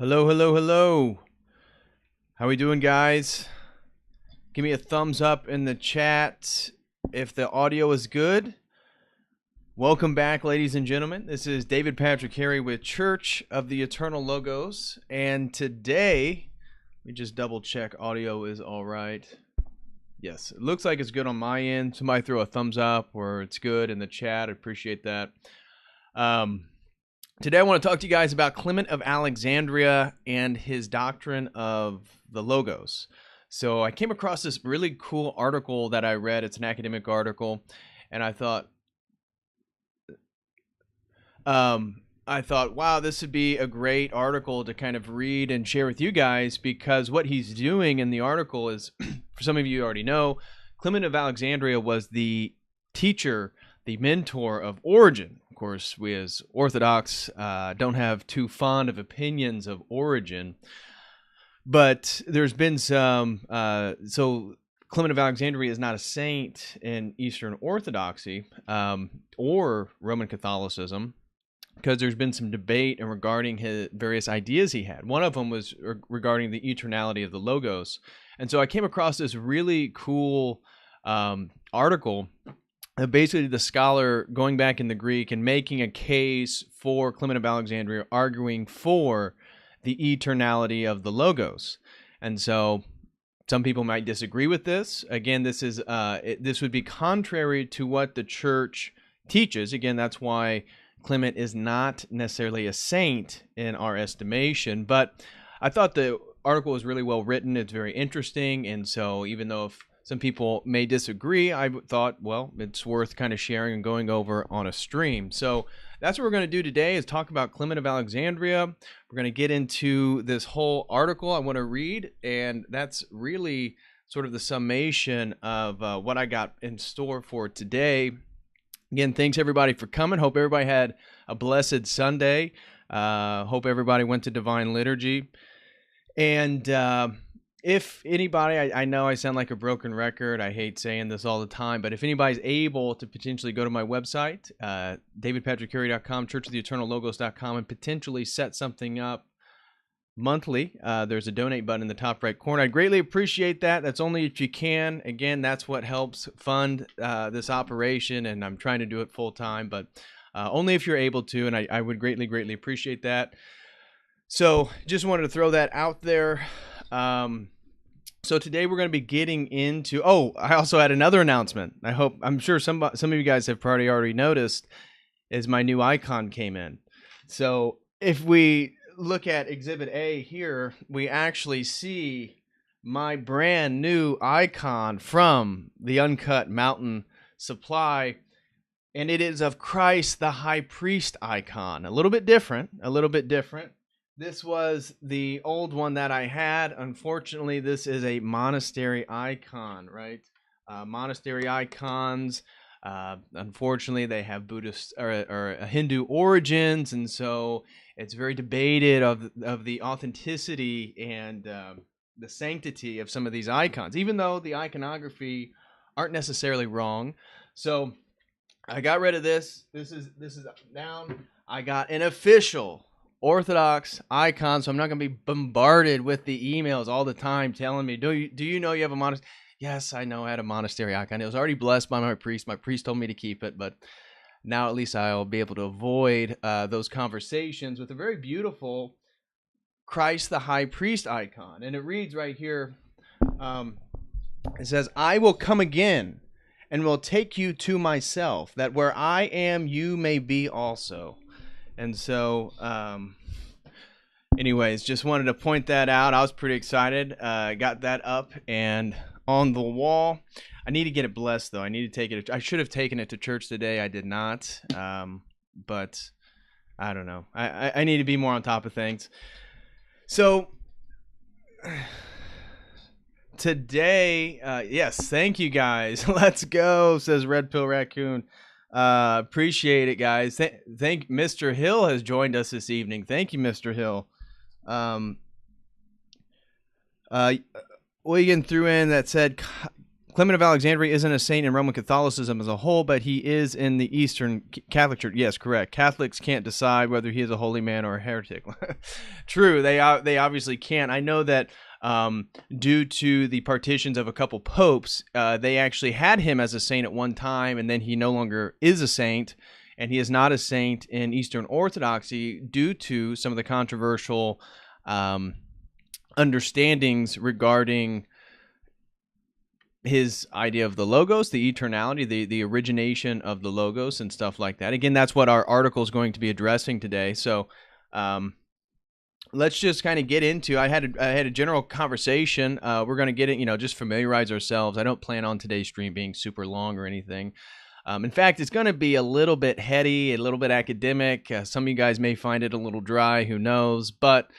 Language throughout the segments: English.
Hello, hello, hello. How we doing, guys? Give me a thumbs up in the chat if the audio is good. Welcome back, ladies and gentlemen. This is David Patrick Harry with Church of the Eternal Logos. And today, let me just double check audio is all right. Yes, it looks like it's good on my end. Somebody throw a thumbs up or it's good in the chat. I appreciate that. Today I want to talk to you guys about Clement of Alexandria and his doctrine of the Logos. So I came across this really cool article that I read. It's an academic article, and I thought, wow, this would be a great article to kind of read and share with you guys, because what he's doing in the article is, for some of you already know, Clement of Alexandria was the teacher, the mentor of Origen. Of course, we as Orthodox don't have too fond of opinions of Origen, but there's been some, so Clement of Alexandria is not a saint in Eastern Orthodoxy or Roman Catholicism, because there's been some debate regarding his various ideas he had. One of them was regarding the eternality of the Logos. And so I came across this really cool article, basically the scholar going back in the Greek and making a case for Clement of Alexandria, arguing for the eternality of the Logos. And so some people might disagree with this. Again, this would be contrary to what the church teaches. Again, that's why Clement is not necessarily a saint in our estimation, but I thought the article was really well written. It's very interesting, and so even though if some people may disagree, I thought, well, it's worth kind of sharing and going over on a stream. So that's what we're going to do today, is talk about Clement of Alexandria. We're going to get into this whole article I want to read, and that's really sort of the summation of what I got in store for today. Again, thanks everybody for coming. Hope everybody had a blessed Sunday. Hope everybody went to Divine Liturgy. And if anybody, I know I sound like a broken record. I hate saying this all the time, but if anybody's able to potentially go to my website, davidpatrickharry.com, churchoftheeternallogos.com, and potentially set something up monthly, there's a donate button in the top right corner. I'd greatly appreciate that. That's only if you can. Again, that's what helps fund this operation, and I'm trying to do it full time, but only if you're able to, and I would greatly appreciate that. So just wanted to throw that out there. So today we're going to be getting into, I also had another announcement. I'm sure some of you guys have probably already noticed, is my new icon came in. So if we look at Exhibit A here, we actually see my brand new icon from the Uncut Mountain Supply, and it is of Christ the High Priest icon. A little bit different. This was the old one that I had. Unfortunately, this is a monastery icon, right? Monastery icons, unfortunately, they have Buddhist or Hindu origins, and so it's very debated of the authenticity and the sanctity of some of these icons, even though the iconography aren't necessarily wrong. So I got rid of this. This is down. I got an official Orthodox icon, so I'm not going to be bombarded with the emails all the time telling me, do you know you have a monastery? Yes, I know I had a monastery icon. It was already blessed by my priest. My priest told me to keep it, but now at least I'll be able to avoid those conversations with a very beautiful Christ the High Priest icon. And it reads right here, it says, "I will come again and will take you to myself, that where I am, you may be also." And so, anyways, just wanted to point that out. I was pretty excited. Got that up and on the wall. I need to get it blessed, though. I need to take it. I should have taken it to church today. I did not. But I don't know. I need to be more on top of things. So today, yes, thank you guys. Let's go, says Red Pill Raccoon. Appreciate it, guys. Thank Mr. Hill has joined us this evening. Thank you, Mr. Hill. William threw in that said Clement of Alexandria isn't a saint in Roman Catholicism as a whole, but he is in the Eastern Catholic Church. Yes, correct. Catholics can't decide whether he is a holy man or a heretic. True, they obviously can't. I know that due to the partitions of a couple popes, they actually had him as a saint at one time, and then he no longer is a saint, and he is not a saint in Eastern Orthodoxy due to some of the controversial understandings regarding his idea of the logos, the eternality, the origination of the logos and stuff like that. Again, that's what our article is going to be addressing today. So let's just kind of get into, I had a general conversation. We're going to get it, just familiarize ourselves. I don't plan on today's stream being super long or anything. In fact, it's going to be a little bit heady, a little bit academic. Some of you guys may find it a little dry, who knows, but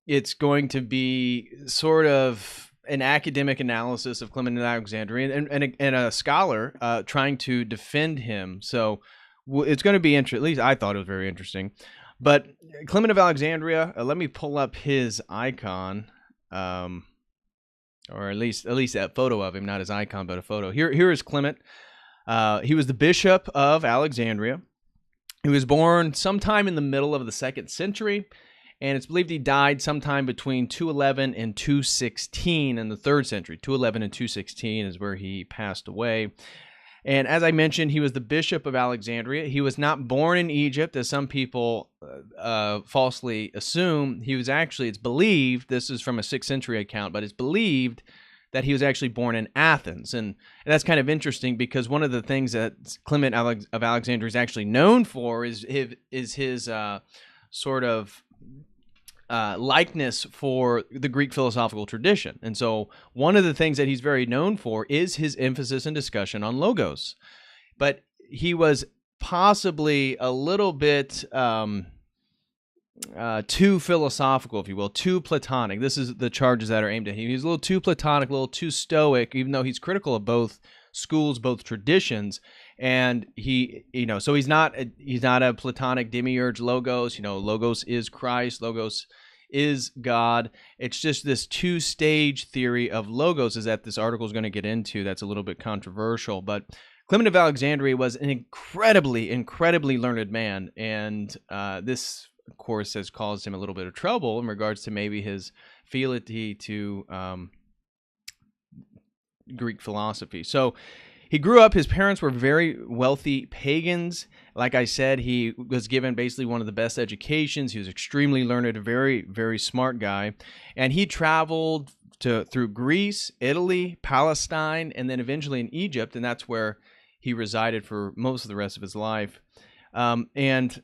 it's going to be sort of an academic analysis of Clement of Alexandria and a scholar trying to defend him. So it's going to be interesting. At least I thought it was very interesting. But Clement of Alexandria, let me pull up his icon, or at least that photo of him, not his icon, but a photo. Here is Clement. He was the bishop of Alexandria. He was born sometime in the middle of the 2nd century. And it's believed he died sometime between 211 and 216 in the 3rd century. 211 and 216 is where he passed away. And as I mentioned, he was the bishop of Alexandria. He was not born in Egypt, as some people falsely assume. He was actually, it's believed, this is from a 6th century account, but it's believed that he was actually born in Athens. And that's kind of interesting because one of the things that Clement of Alexandria is actually known for is his sort of likeness for the Greek philosophical tradition. And so one of the things that he's very known for is his emphasis and discussion on logos. But he was possibly a little bit too philosophical, if you will, too Platonic. This is the charges that are aimed at him. He's a little too Platonic, a little too Stoic, even though he's critical of both schools, both traditions. And he, so he's not a Platonic demiurge logos. Logos is Christ. Logos is God. It's just this two-stage theory of logos is that this article is going to get into. That's a little bit controversial. But Clement of Alexandria was an incredibly, incredibly learned man. And this, of course, has caused him a little bit of trouble in regards to maybe his fealty to Greek philosophy. So he grew up, his parents were very wealthy pagans. Like I said, he was given basically one of the best educations. He was extremely learned, a very, very smart guy. And he traveled through Greece, Italy, Palestine, and then eventually in Egypt. And that's where he resided for most of the rest of his life. And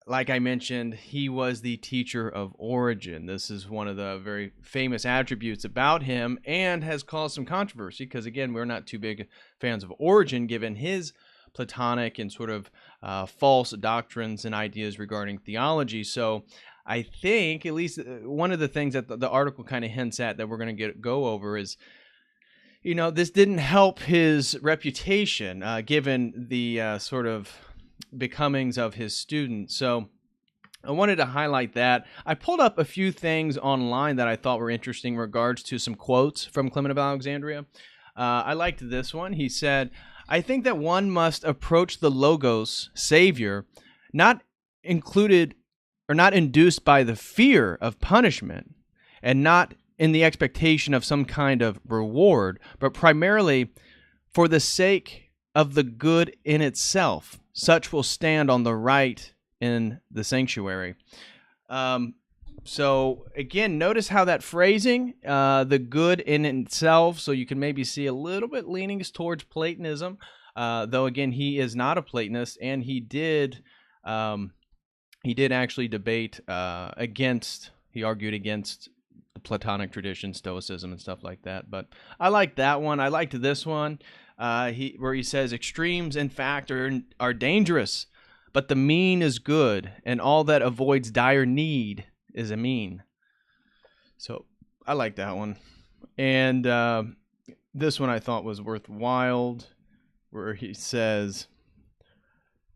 like I mentioned, he was the teacher of Origen. This is one of the very famous attributes about him and has caused some controversy because, again, we're not too big fans of Origen given his Platonic and sort of false doctrines and ideas regarding theology. So I think at least one of the things that the article kind of hints at that we're going to go over is, this didn't help his reputation given the sort of becomings of his students. So I wanted to highlight that. I pulled up a few things online that I thought were interesting in regards to some quotes from Clement of Alexandria. I liked this one. He said, "I think that one must approach the Logos, Savior, not induced by the fear of punishment and not in the expectation of some kind of reward, but primarily for the sake of the good in itself. Such will stand on the right in the sanctuary." So again, notice how that phrasing, the good in itself, so you can maybe see a little bit leanings towards Platonism, though again, he is not a Platonist, and he did actually debate he argued against the Platonic tradition, Stoicism, and stuff like that. But I like that one. I liked this one. Where he says, "Extremes, in fact, are dangerous, but the mean is good, and all that avoids dire need is a mean." So I like that one. And this one I thought was worthwhile, where he says,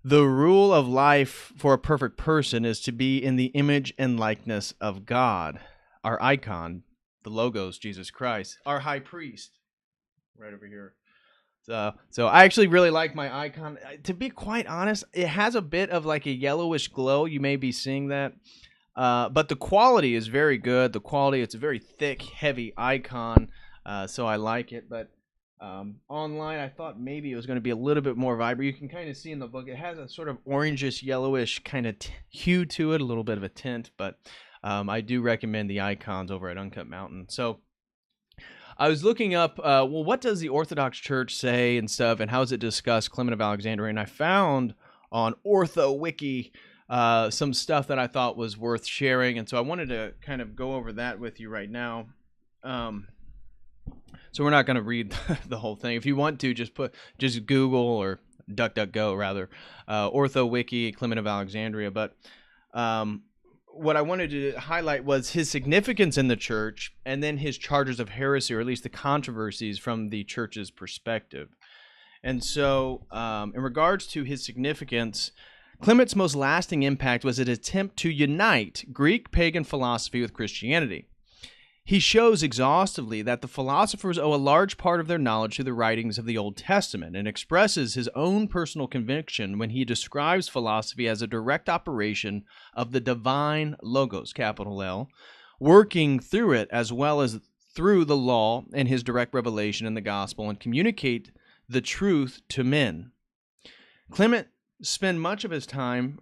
"The rule of life for a perfect person is to be in the image and likeness of God, our icon, the Logos, Jesus Christ, our high priest." right over here. So I actually really like my icon. To be quite honest, it has a bit of like a yellowish glow. You may be seeing that. But the quality is very good. It's a very thick, heavy icon. So I like it. But online, I thought maybe it was going to be a little bit more vibrant. You can kind of see in the book, it has a sort of orangish, yellowish kind of hue to it, a little bit of a tint. But I do recommend the icons over at Uncut Mountain. So I was looking up, what does the Orthodox Church say and stuff, and how does it discuss Clement of Alexandria? And I found on OrthoWiki some stuff that I thought was worth sharing, and so I wanted to kind of go over that with you right now. So we're not going to read the whole thing. If you want to, just Google or DuckDuckGo rather, OrthoWiki, Clement of Alexandria. But what I wanted to highlight was his significance in the church, and then his charges of heresy, or at least the controversies from the church's perspective. And so, in regards to his significance, Clement's most lasting impact was an attempt to unite Greek pagan philosophy with Christianity. He shows exhaustively that the philosophers owe a large part of their knowledge to the writings of the Old Testament, and expresses his own personal conviction when he describes philosophy as a direct operation of the divine logos, capital L, working through it as well as through the law and his direct revelation in the gospel, and communicate the truth to men. Clement spent much of his time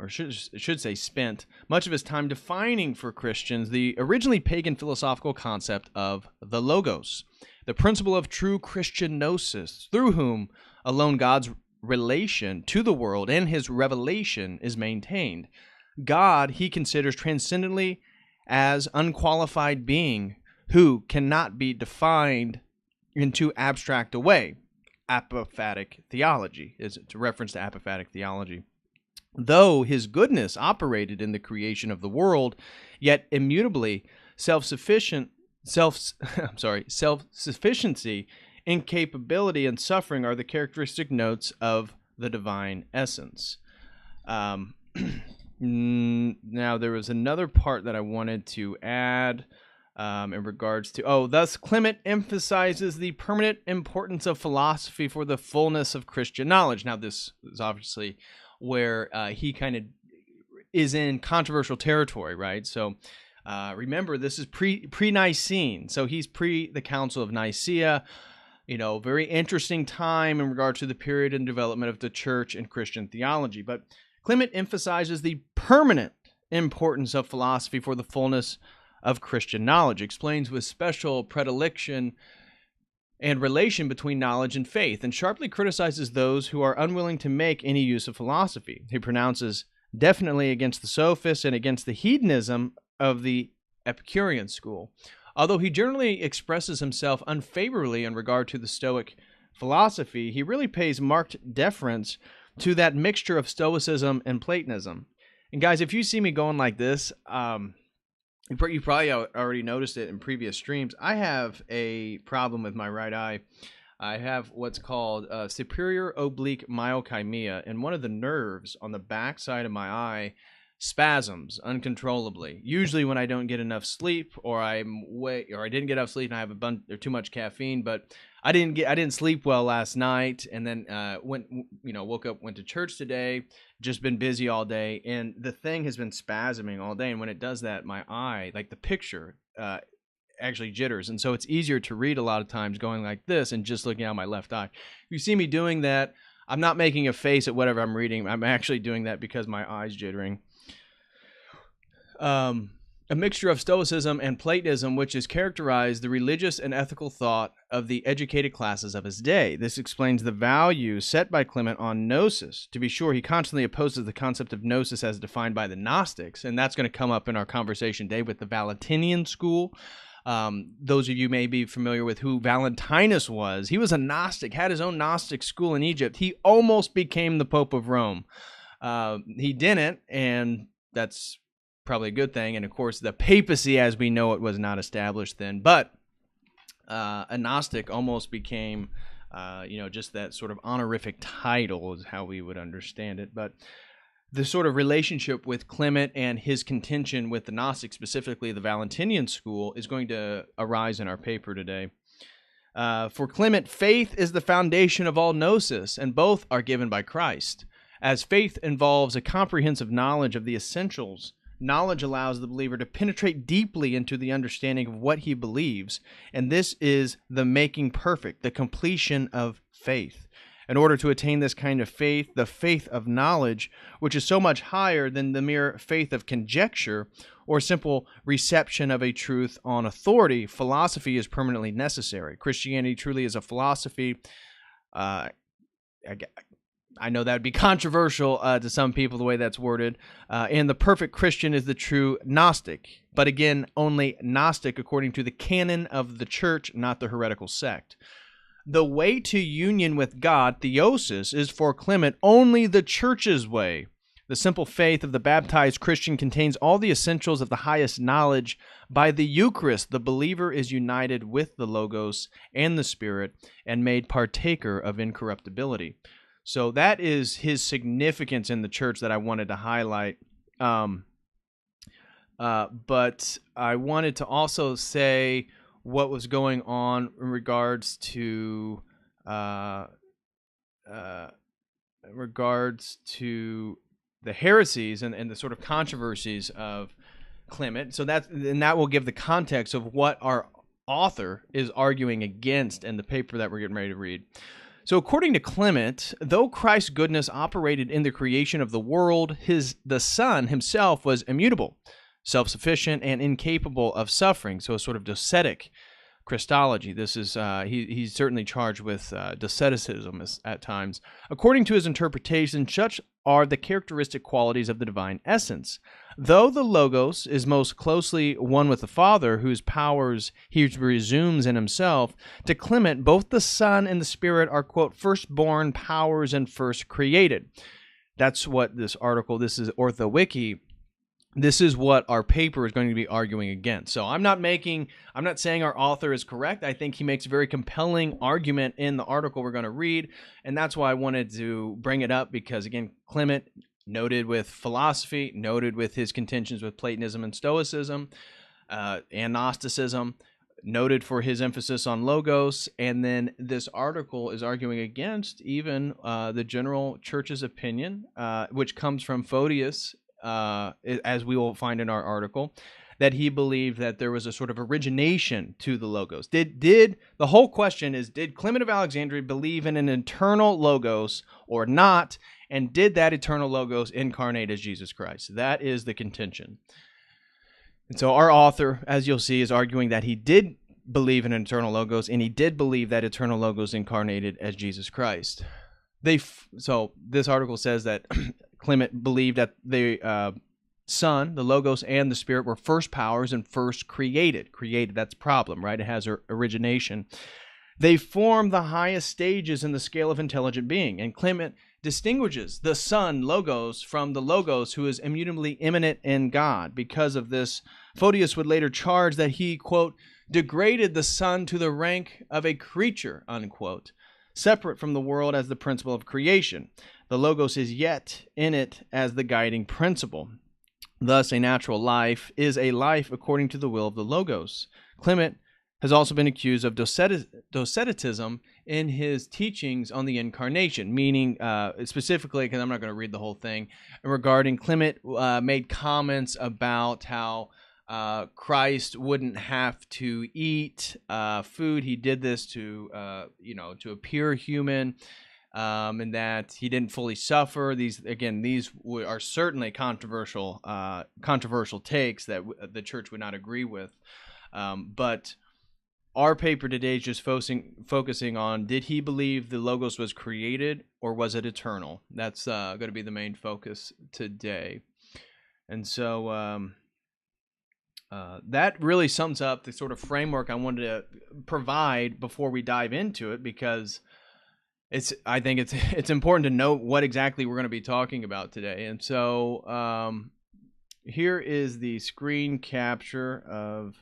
defining for Christians the originally pagan philosophical concept of the Logos, the principle of true Christian gnosis, through whom alone God's relation to the world and his revelation is maintained. God he considers transcendently as unqualified being who cannot be defined in too abstract a way. Apophatic theology is a reference to apophatic theology. Though his goodness operated in the creation of the world, yet immutably self-sufficiency, incapability, and suffering are the characteristic notes of the divine essence. Now, there was another part that I wanted to add. In regards to, thus Clement emphasizes the permanent importance of philosophy for the fullness of Christian knowledge. Now, this is obviously where he kind of is in controversial territory, right? So remember, this is pre-Nicene, so he's pre the Council of Nicaea. Very interesting time in regard to the period and development of the church and Christian theology. But Clement emphasizes the permanent importance of philosophy for the fullness of Christian knowledge, explains with special predilection and relation between knowledge and faith, and sharply criticizes those who are unwilling to make any use of philosophy. He pronounces definitely against the sophists and against the hedonism of the Epicurean school. Although he generally expresses himself unfavorably in regard to the Stoic philosophy, he really pays marked deference to that mixture of Stoicism and Platonism. And guys, if you see me going like this, you probably already noticed it in previous streams. I have a problem with my right eye. I have what's called superior oblique myokymia, and one of the nerves on the back side of my eye spasms uncontrollably. Usually when I don't get enough sleep, or I didn't get enough sleep and I have a bunch or too much caffeine. But I didn't sleep well last night, and then woke up, went to church today. Just been busy all day, and the thing has been spasming all day. And when it does that, my eye, like the picture, actually jitters, and so it's easier to read a lot of times going like this and just looking out my left eye. If you see me doing that, I'm not making a face at whatever I'm reading. I'm actually doing that because my eye's jittering. A mixture of Stoicism and Platonism, which has characterized the religious and ethical thought of the educated classes of his day. This explains the value set by Clement on gnosis. To be sure, he constantly opposes the concept of gnosis as defined by the Gnostics, and that's going to come up in our conversation today with the Valentinian school. Those of you may be familiar with who Valentinus was. He was a Gnostic, had his own Gnostic school in Egypt. He almost became the Pope of Rome. He didn't, and that's probably a good thing. And of course, the papacy as we know it was not established then. But a Gnostic almost became, just that sort of honorific title is how we would understand it. But the sort of relationship with Clement and his contention with the Gnostics, specifically the Valentinian school, is going to arise in our paper today. For Clement, faith is the foundation of all gnosis, and both are given by Christ. As faith involves a comprehensive knowledge of the essentials, knowledge allows the believer to penetrate deeply into the understanding of what he believes, and this is the making perfect, the completion of faith. In order to attain this kind of faith, the faith of knowledge, which is so much higher than the mere faith of conjecture or simple reception of a truth on authority, philosophy is permanently necessary. Christianity truly is a philosophy. I know that would be controversial to some people, the way that's worded. And the perfect Christian is the true Gnostic. But again, only Gnostic according to the canon of the church, not the heretical sect. The way to union with God, theosis, is for Clement only the church's way. The simple faith of the baptized Christian contains all the essentials of the highest knowledge. By the Eucharist, the believer is united with the Logos and the Spirit and made partaker of incorruptibility. So that is his significance in the church that I wanted to highlight. But I wanted to also say what was going on in regards to the heresies and the sort of controversies of Clement. So that will give the context of what our author is arguing against in the paper that we're getting ready to read. So according to Clement, though Christ's goodness operated in the creation of the world, the Son himself was immutable, self-sufficient, and incapable of suffering. So a sort of docetic Christology. This is he's certainly charged with doceticism at times. According to his interpretation, such are the characteristic qualities of the divine essence. Though the Logos is most closely one with the Father, whose powers he resumes in himself, to Clement, both the Son and the Spirit are, quote, firstborn powers and first created. That's what this article, this is OrthoWiki, this is what our paper is going to be arguing against. So I'm not saying our author is correct. I think he makes a very compelling argument in the article we're going to read, and that's why I wanted to bring it up because, again, Clement, noted with philosophy, noted with his contentions with Platonism and Stoicism, and Gnosticism, noted for his emphasis on Logos, and then this article is arguing against even the general church's opinion, which comes from Photius, as we will find in our article, that he believed that there was a sort of origination to the Logos. The whole question is, did Clement of Alexandria believe in an eternal Logos or not? And did that eternal Logos incarnate as Jesus Christ? That is the contention. And so our author, as you'll see, is arguing that he did believe in an eternal Logos, and he did believe that eternal Logos incarnated as Jesus Christ. So this article says that Clement believed that the Son, the Logos, and the Spirit were first powers and first created. Created, that's a problem, right? It has origination. They form the highest stages in the scale of intelligent being, and Clement distinguishes the Son, Logos, from the Logos, who is immutably immanent in God. Because of this, Photius would later charge that he, quote, degraded the Son to the rank of a creature, unquote, separate from the world as the principle of creation. The Logos is yet in it as the guiding principle. Thus, a natural life is a life according to the will of the Logos. Clement has also been accused of doceticism in his teachings on the incarnation, meaning specifically, because I'm not going to read the whole thing, regarding Clement made comments about how Christ wouldn't have to eat food. He did this to appear human, and that he didn't fully suffer. These are certainly controversial takes that the church would not agree with. But our paper today is just focusing on, did he believe the Logos was created or was it eternal? That's going to be the main focus today. And so that really sums up the sort of framework I wanted to provide before we dive into it, because I think it's important to know what exactly we're going to be talking about today. And so here is the screen capture of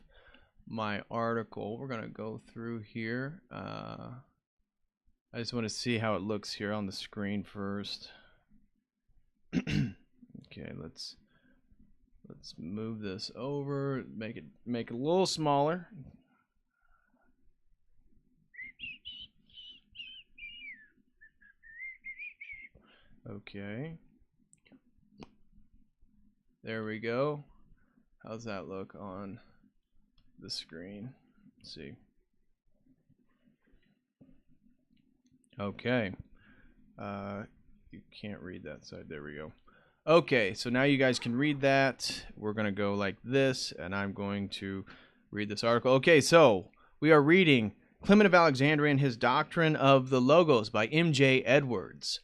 my article. We're going to go through here. I just want to see how it looks here on the screen first. Okay, let's move this over, make it a little smaller. Okay. There we go. How's that look on the screen? Let's see. Okay. You can't read that side. There we go. Okay, so now you guys can read that. We're going to go like this, and I'm going to read this article. Okay, so we are reading Clement of Alexandria and His Doctrine of the Logos by M.J. Edwards.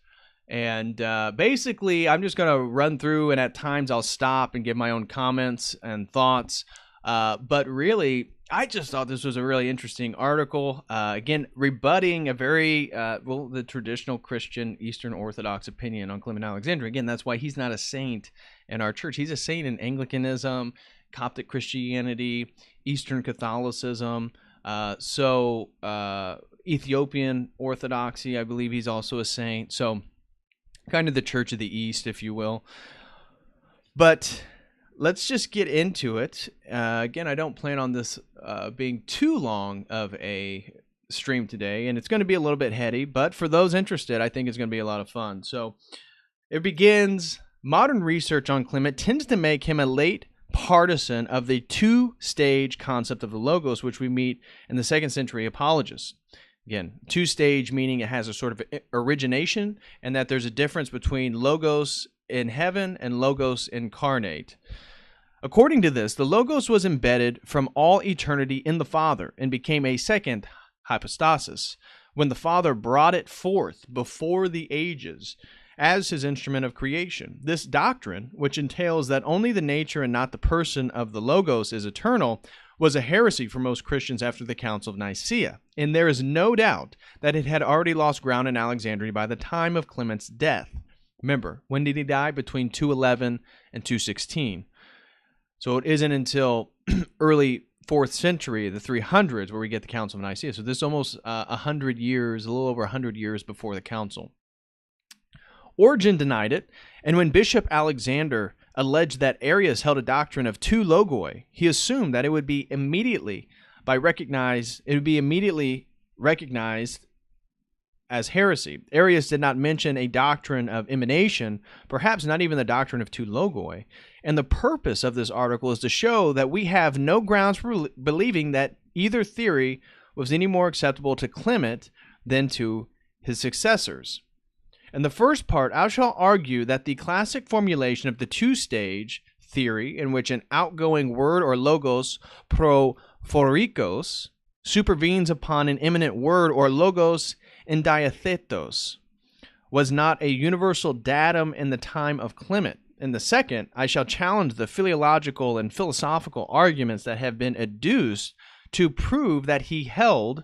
And basically, I'm just going to run through, and at times I'll stop and give my own comments and thoughts. But really, I just thought this was a really interesting article. Again, rebutting a very, the traditional Christian Eastern Orthodox opinion on Clement of Alexandria. Again, that's why he's not a saint in our church. He's a saint in Anglicanism, Coptic Christianity, Eastern Catholicism. Ethiopian Orthodoxy, I believe he's also a saint. So kind of the Church of the East, if you will. But let's just get into it. Again, I don't plan on this being too long of a stream today, and it's going to be a little bit heady, but for those interested, I think it's going to be a lot of fun. So it begins, modern research on Clement tends to make him a late partisan of the two-stage concept of the Logos, which we meet in the 2nd century apologists. Again, two-stage meaning it has a sort of origination, and that there's a difference between Logos in heaven and Logos incarnate. According to this, the Logos was embedded from all eternity in the Father and became a second hypostasis when the Father brought it forth before the ages as his instrument of creation. This doctrine, which entails that only the nature and not the person of the Logos is eternal, was a heresy for most Christians after the Council of Nicaea, and there is no doubt that it had already lost ground in Alexandria by the time of Clement's death. Remember, when did he die? Between 211 and 216. So it isn't until early 4th century, the 300s, where we get the Council of Nicaea. So this is almost 100 years, a little over 100 years before the council. Origen denied it, and when Bishop Alexander alleged that Arius held a doctrine of two logoi, he assumed that it would be immediately recognized as heresy. Arius did not mention a doctrine of emanation, perhaps not even the doctrine of two logoi. And the purpose of this article is to show that we have no grounds for believing that either theory was any more acceptable to Clement than to his successors. In the first part, I shall argue that the classic formulation of the two-stage theory, in which an outgoing word or logos prophoricos supervenes upon an immanent word or logos endiathetos, was not a universal datum in the time of Clement. In the second, I shall challenge the philological and philosophical arguments that have been adduced to prove that he held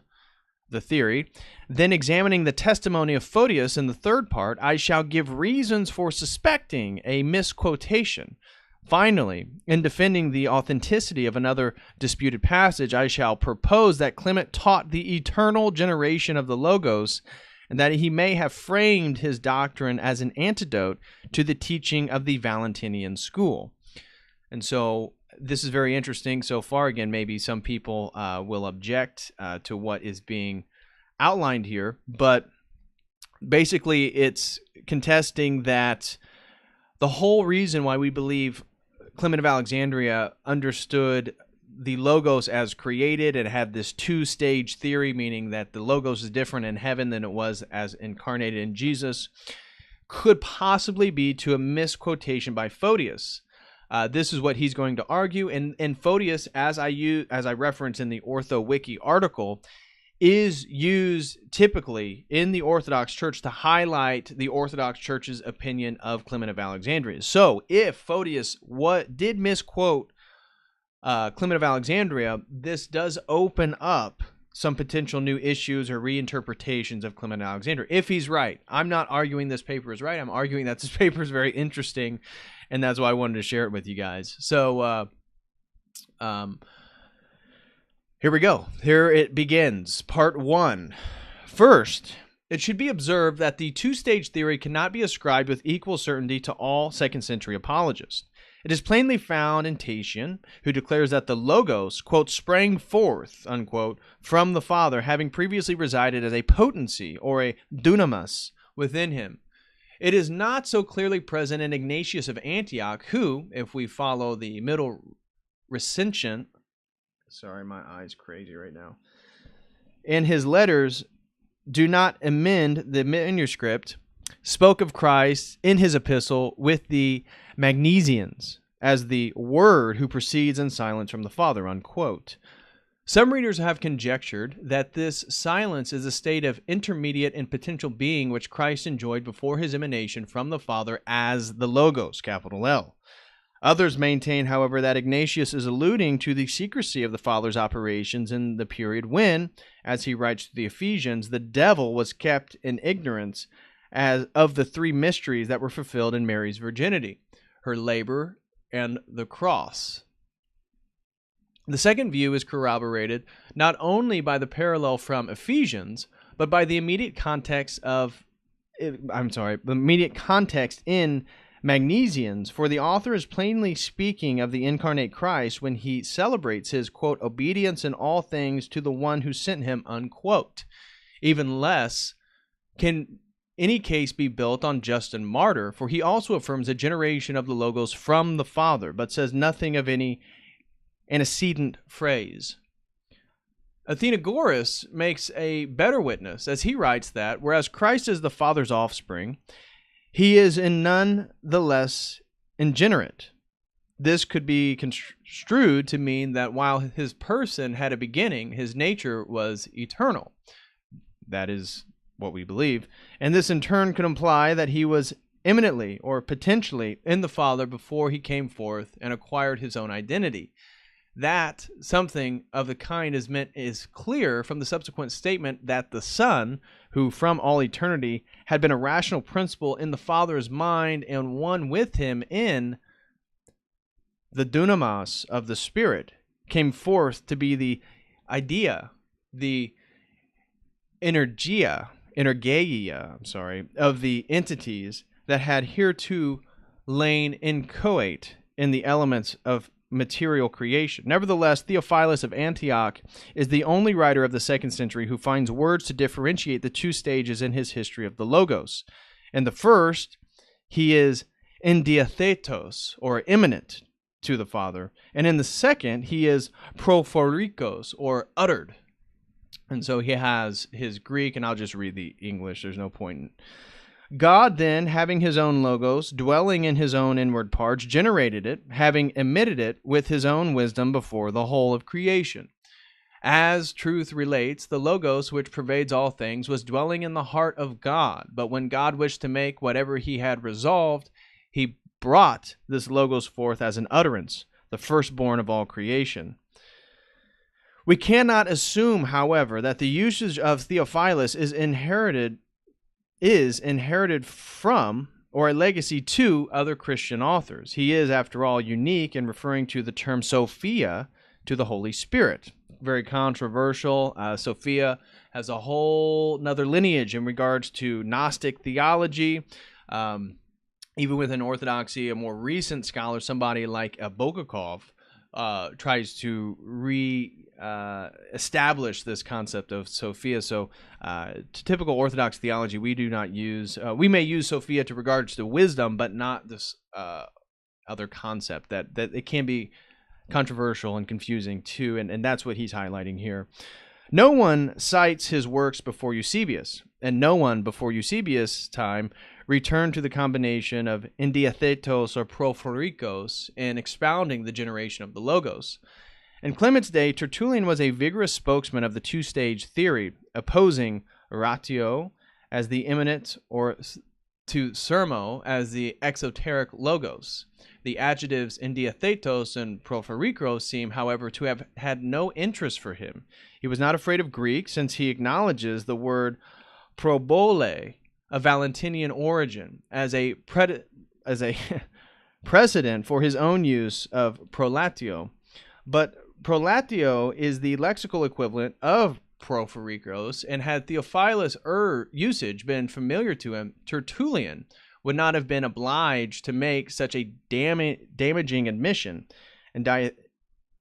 the theory. Then, examining the testimony of Photius in the third part, I shall give reasons for suspecting a misquotation. Finally, in defending the authenticity of another disputed passage, I shall propose that Clement taught the eternal generation of the Logos, and that he may have framed his doctrine as an antidote to the teaching of the Valentinian school. And so this is very interesting so far. Again, maybe some people will object to what is being outlined here, but basically it's contesting that the whole reason why we believe Clement of Alexandria understood the Logos as created and had this two-stage theory, meaning that the Logos is different in heaven than it was as incarnated in Jesus, could possibly be to a misquotation by Photius. This is what he's going to argue, and Photius, as I reference in the Ortho Wiki article, is used typically in the Orthodox Church to highlight the Orthodox Church's opinion of Clement of Alexandria. So if Photius did misquote Clement of Alexandria, this does open up some potential new issues or reinterpretations of Clement of Alexandria, if he's right. I'm not arguing this paper is right. I'm arguing that this paper is very interesting, and that's why I wanted to share it with you guys. So here we go. Here it begins. Part 1. First, it should be observed that the two-stage theory cannot be ascribed with equal certainty to all second-century apologists. It is plainly found in Tatian, who declares that the Logos, quote, sprang forth, unquote, from the Father, having previously resided as a potency or a dunamis within him. It is not so clearly present in Ignatius of Antioch, who, if we follow the middle recension, sorry, my eye's crazy right now, in his letters do not amend the manuscript, spoke of Christ in his epistle with the Magnesians as the Word who proceeds in silence from the Father, unquote. Some readers have conjectured that this silence is a state of intermediate and potential being which Christ enjoyed before his emanation from the Father as the Logos, capital L. Others maintain, however, that Ignatius is alluding to the secrecy of the Father's operations in the period when, as he writes to the Ephesians, the devil was kept in ignorance as of the three mysteries that were fulfilled in Mary's virginity, her labor, and the cross. The second view is corroborated not only by the parallel from Ephesians, but by the immediate context in Magnesians, for the author is plainly speaking of the incarnate Christ when he celebrates his, quote, obedience in all things to the one who sent him, unquote. Even less can any case be built on Justin Martyr, for he also affirms a generation of the Logos from the Father, but says nothing of any antecedent phrase. Athenagoras makes a better witness, as he writes that, whereas Christ is the Father's offspring, he is in none the less ingenerate. This could be construed to mean that while his person had a beginning, his nature was eternal. That is what we believe. And this in turn could imply that he was imminently or potentially in the Father before he came forth and acquired his own identity. That something of the kind is clear from the subsequent statement that the Son, who from all eternity had been a rational principle in the Father's mind and one with him in the dunamis of the Spirit, came forth to be the idea, the energeia, of the entities that had hereto lain inchoate in the elements of material creation. Nevertheless, Theophilus of Antioch is the only writer of the 2nd century who finds words to differentiate the two stages in his history of the Logos. In the first, he is endiathetos, or immanent to the Father, and in the second, he is prophoricos, or uttered. And so he has his Greek, and I'll just read the English. There's no point in God then, having his own Logos, dwelling in his own inward parts, generated it, having emitted it with his own wisdom before the whole of creation. As truth relates, the Logos, which pervades all things, was dwelling in the heart of God. But when God wished to make whatever he had resolved, he brought this Logos forth as an utterance, the firstborn of all creation. We cannot assume, however, that the usage of Theophilus is inherited from or a legacy to other Christian authors. He is, after all, unique in referring to the term Sophia to the Holy Spirit. Very controversial. Sophia has a whole another lineage in regards to Gnostic theology. Even within Orthodoxy, a more recent scholar, somebody like Bogakov, tries to establish this concept of Sophia. So to typical Orthodox theology, we do not use, we may use Sophia to regards to wisdom, but not this other concept that it can be controversial and confusing too, and that's what he's highlighting here. No one cites his works before Eusebius, and no one before Eusebius' time returned to the combination of endiathetos or prophoricos in expounding the generation of the Logos. In Clement's day, Tertullian was a vigorous spokesman of the two-stage theory, opposing ratio as the immanent or to sermo as the exoteric Logos. The adjectives endiathetos and prophoricos seem, however, to have had no interest for him. He was not afraid of Greek, since he acknowledges the word probole, of Valentinian origin, as a precedent for his own use of prolatio. But prolatio is the lexical equivalent of prophoricos, and had Theophilus' usage been familiar to him, Tertullian would not have been obliged to make such a damaging admission. In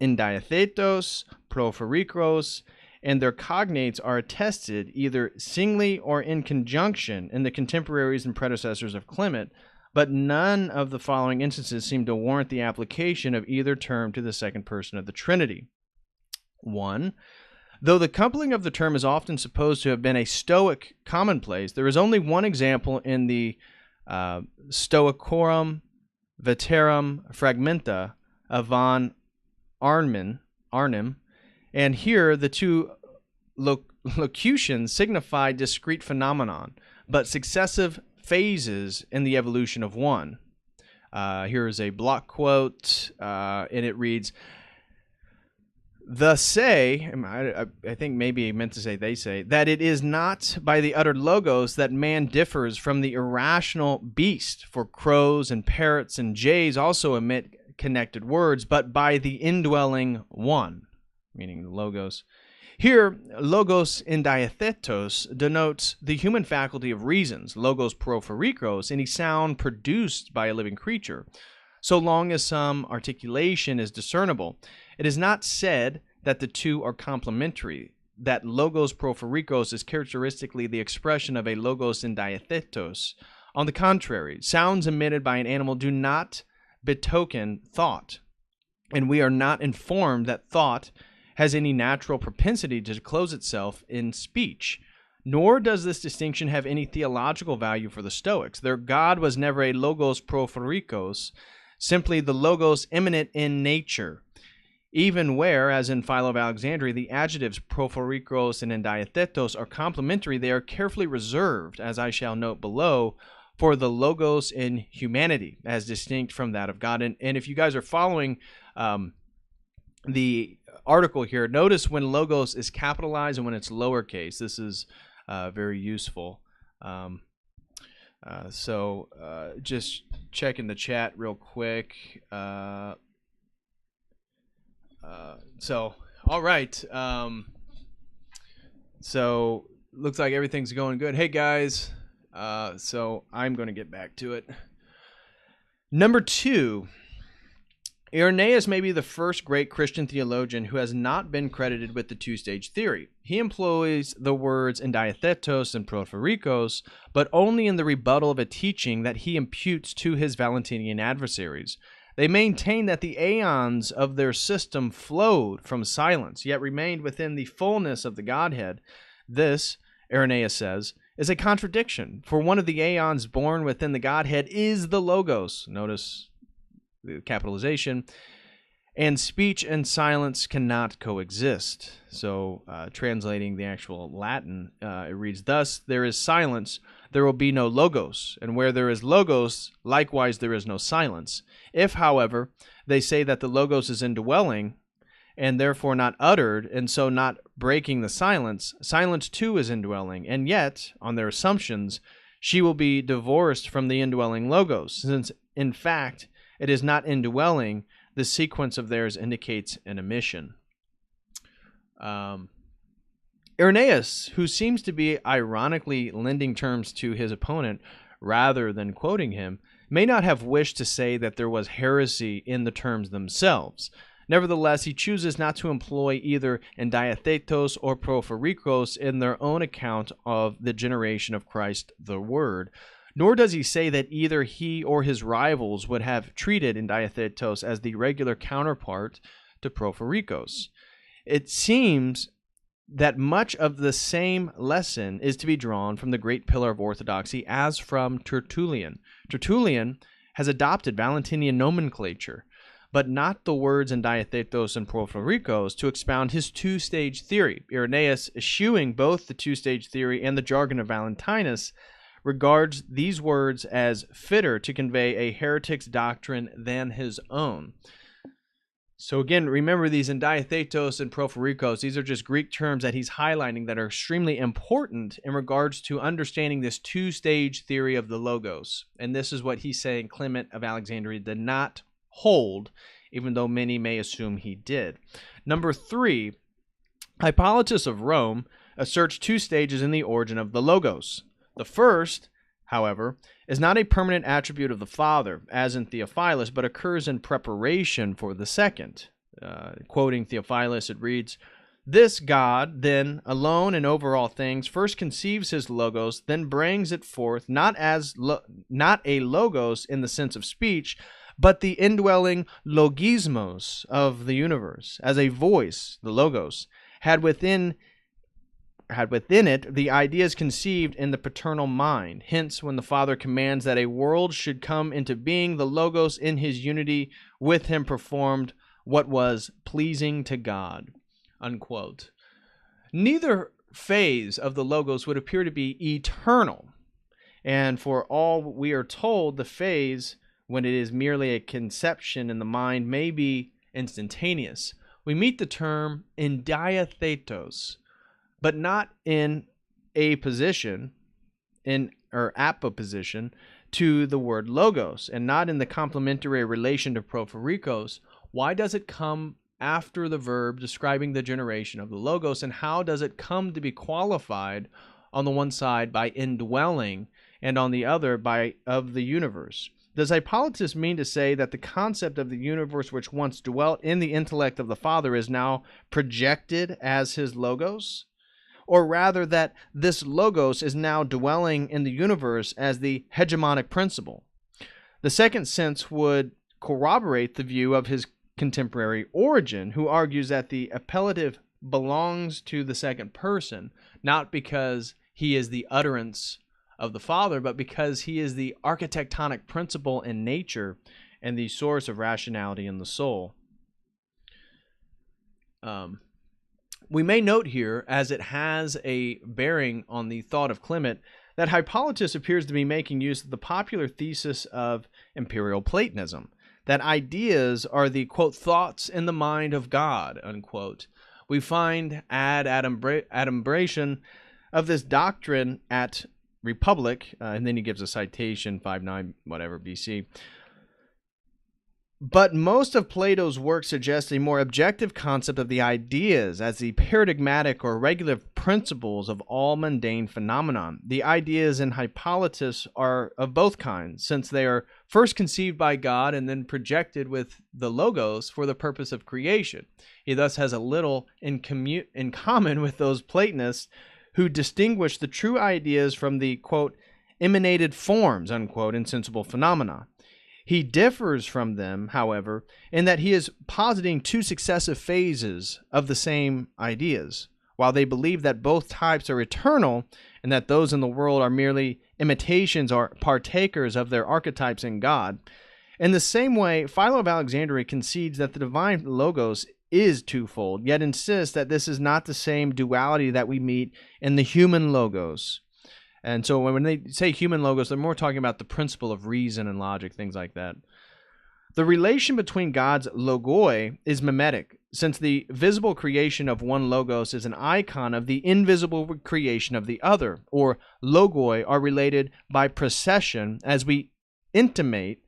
diathetos, prophoricos, and their cognates are attested either singly or in conjunction in the contemporaries and predecessors of Clement, but none of the following instances seem to warrant the application of either term to the second person of the Trinity. 1. Though the coupling of the term is often supposed to have been a Stoic commonplace, there is only one example in the Stoicorum Veterum Fragmenta of von Arnim, and here the two locutions signify discrete phenomenon, but successive phases in the evolution of one. Here is a block quote, and it reads, "Thus say," I think maybe he meant to say they say, "that it is not by the uttered logos that man differs from the irrational beast, for crows and parrots and jays also emit connected words, but by the indwelling one," meaning the logos. Here, logos indiathetos denotes the human faculty of reasons, logos prophoricos, any sound produced by a living creature. So long as some articulation is discernible, it is not said that the two are complementary, that logos prophoricos is characteristically the expression of a logos indiathetos. On the contrary, sounds emitted by an animal do not betoken thought, and we are not informed that thought has any natural propensity to close itself in speech. Nor does this distinction have any theological value for the Stoics. Their God was never a logos prophoricos, simply the logos immanent in nature. Even where, as in Philo of Alexandria, the adjectives prophoricos and indiathetos are complementary, they are carefully reserved, as I shall note below, for the logos in humanity, as distinct from that of God. And if you guys are following the article here, notice when logos is capitalized and when it's lowercase. This is very useful. So just checking the chat real quick. So, all right. So, looks like everything's going good. Hey, guys. So, I'm going to get back to it. Number 2. Irenaeus may be the first great Christian theologian who has not been credited with the two-stage theory. He employs the words indiathetos and prophoricos, but only in the rebuttal of a teaching that he imputes to his Valentinian adversaries. They maintain that the aeons of their system flowed from silence, yet remained within the fullness of the Godhead. This, Irenaeus says, is a contradiction, for one of the aeons born within the Godhead is the Logos. Notice the capitalization. And speech and silence cannot coexist. So, translating the actual Latin, it reads, "Thus there is silence, there will be no logos, and where there is logos, likewise there is no silence. If, however, they say that the logos is indwelling, and therefore not uttered, and so not breaking the silence, silence too is indwelling, and yet, on their assumptions, she will be divorced from the indwelling logos, since, in fact, it is not indwelling. The sequence of theirs indicates an omission." Irenaeus, who seems to be ironically lending terms to his opponent rather than quoting him, may not have wished to say that there was heresy in the terms themselves. Nevertheless, he chooses not to employ either indiathetos or prophoricos in their own account of the generation of Christ the Word. Nor does he say that either he or his rivals would have treated indiathetos as the regular counterpart to prophoricos. It seems that much of the same lesson is to be drawn from the great pillar of orthodoxy as from Tertullian. Tertullian has adopted Valentinian nomenclature, but not the words indiathetos and prophoricos, to expound his two-stage theory. Irenaeus, eschewing both the two-stage theory and the jargon of Valentinus, regards these words as fitter to convey a heretic's doctrine than his own. So again, remember these indiathetos and prophoricos, these are just Greek terms that he's highlighting that are extremely important in regards to understanding this two-stage theory of the logos. And this is what he's saying Clement of Alexandria did not hold, even though many may assume he did. Number 3, Hippolytus of Rome asserts two stages in the origin of the logos. The first, however, is not a permanent attribute of the Father, as in Theophilus, but occurs in preparation for the second. Quoting Theophilus, it reads, This God, then, alone and over all things, first conceives his logos, then brings it forth, not a logos in the sense of speech, but the indwelling logismos of the universe, as a voice, the logos, had within it the ideas conceived in the paternal mind. Hence, when the Father commands that a world should come into being, the logos in his unity with him performed what was pleasing to God. Unquote. Neither phase of the logos would appear to be eternal, and for all we are told, the phase, when it is merely a conception in the mind, may be instantaneous. We meet the term in diathetos, but not in apposition, or apposition to the word logos, and not in the complementary relation to prophoricos. Why does it come after the verb describing the generation of the logos, and how does it come to be qualified on the one side by indwelling and on the other by of the universe? Does Hippolytus mean to say that the concept of the universe which once dwelt in the intellect of the Father is now projected as his logos? Or rather that this logos is now dwelling in the universe as the hegemonic principle? The second sense would corroborate the view of his contemporary Origen, who argues that the appellative belongs to the second person, not because he is the utterance of the Father, but because he is the architectonic principle in nature and the source of rationality in the soul. We may note here, as it has a bearing on the thought of Clement, that Hippolytus appears to be making use of the popular thesis of imperial Platonism, that ideas are the, quote, thoughts in the mind of God, unquote. We find adumbration of this doctrine at Republic, and then he gives a citation, 59 whatever BC. But most of Plato's work suggests a more objective concept of the ideas as the paradigmatic or regulative principles of all mundane phenomenon. The ideas in Hippolytus are of both kinds, since they are first conceived by God and then projected with the logos for the purpose of creation. He thus has a little in common with those Platonists who distinguish the true ideas from the, quote, emanated forms, unquote, in sensible phenomena. He differs from them, however, in that he is positing two successive phases of the same ideas, while they believe that both types are eternal and that those in the world are merely imitations or partakers of their archetypes in God. In the same way, Philo of Alexandria concedes that the divine logos is twofold, yet insists that this is not the same duality that we meet in the human logos. And so when they say human logos, they're more talking about the principle of reason and logic, things like that. The relation between God's logoi is mimetic, since the visible creation of one logos is an icon of the invisible creation of the other, or logoi are related by procession, as we intimate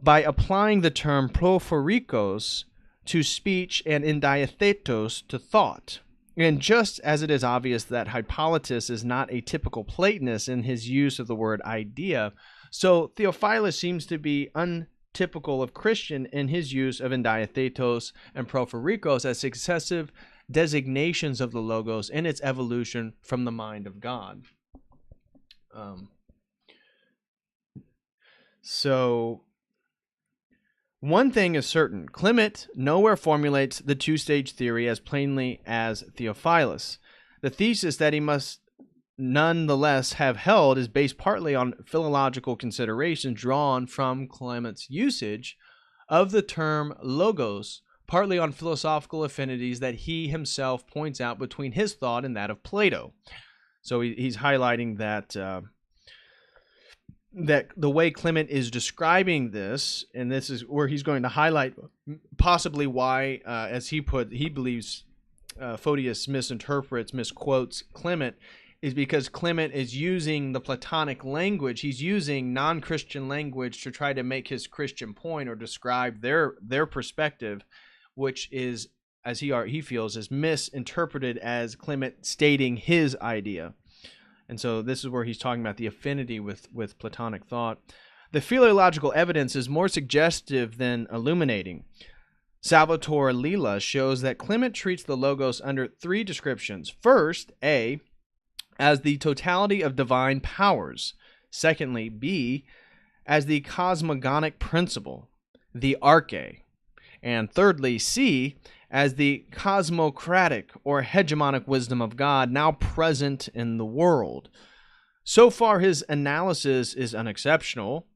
by applying the term prophoricos to speech and indiathetos to thought. And just as it is obvious that Hippolytus is not a typical Platonist in his use of the word idea, so Theophilus seems to be untypical of Christian in his use of indiathetos and prophoricos as successive designations of the logos in its evolution from the mind of God. So one thing is certain: Clement nowhere formulates the two-stage theory as plainly as Theophilus. The thesis that he must nonetheless have held is based partly on philological considerations drawn from Clement's usage of the term logos, partly on philosophical affinities that he himself points out between his thought and that of Plato. So he's highlighting that that the way Clement is describing this, and this is where he's going to highlight possibly why, as he believes Photius misquotes Clement, is because Clement is using the Platonic language. He's using non-Christian language to try to make his Christian point or describe their perspective, which is, as he feels, is misinterpreted as Clement stating his idea. And so this is where he's talking about the affinity with Platonic thought. The philological evidence is more suggestive than illuminating. Salvatore Lilla shows that Clement treats the logos under three descriptions. First, A, as the totality of divine powers. Secondly, B, as the cosmogonic principle, the arche. And thirdly, C, as the cosmocratic or hegemonic wisdom of God now present in the world. So far, his analysis is unexceptional.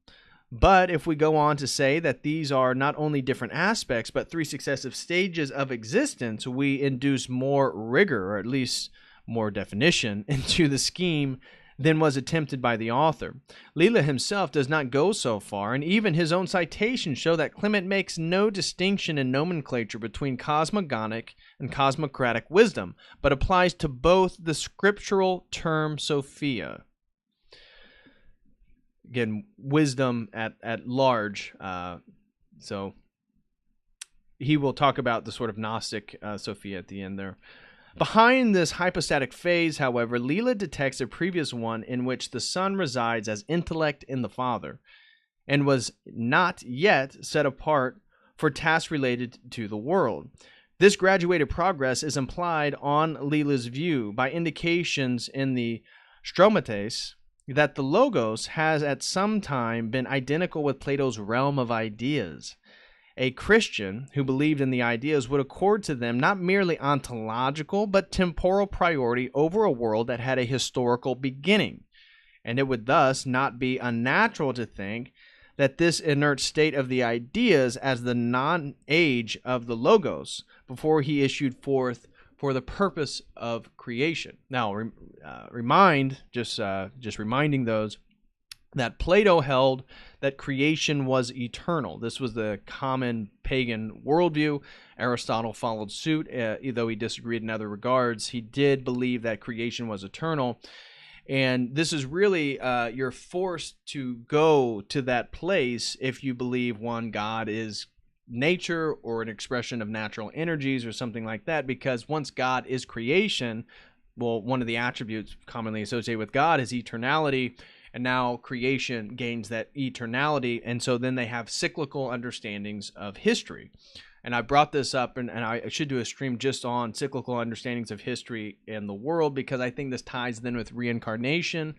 But if we go on to say that these are not only different aspects, but three successive stages of existence, we induce more rigor, or at least more definition, into the scheme than was attempted by the author. Lilla himself does not go so far, and even his own citations show that Clement makes no distinction in nomenclature between cosmogonic and cosmocratic wisdom, but applies to both the scriptural term Sophia. Again, wisdom at large. So he will talk about the sort of Gnostic Sophia at the end there. Behind this hypostatic phase, however, Lilla detects a previous one in which the Son resides as intellect in the Father and was not yet set apart for tasks related to the world. This graduated progress is implied on Lilla's view by indications in the Stromates that the Logos has at some time been identical with Plato's realm of ideas. A Christian who believed in the ideas would accord to them not merely ontological but temporal priority over a world that had a historical beginning, and it would thus not be unnatural to think that this inert state of the ideas as the non-age of the Logos before he issued forth for the purpose of creation. Now, reminding those that Plato held that creation was eternal. This was the common pagan worldview. Aristotle followed suit, though he disagreed in other regards. He did believe that creation was eternal. And this is really, you're forced to go to that place if you believe one God is nature or an expression of natural energies or something like that, because once God is creation, well, one of the attributes commonly associated with God is eternality, and now creation gains that eternality, and so then they have cyclical understandings of history. And I brought this up, and I should do a stream just on cyclical understandings of history in the world, because I think this ties then with reincarnation.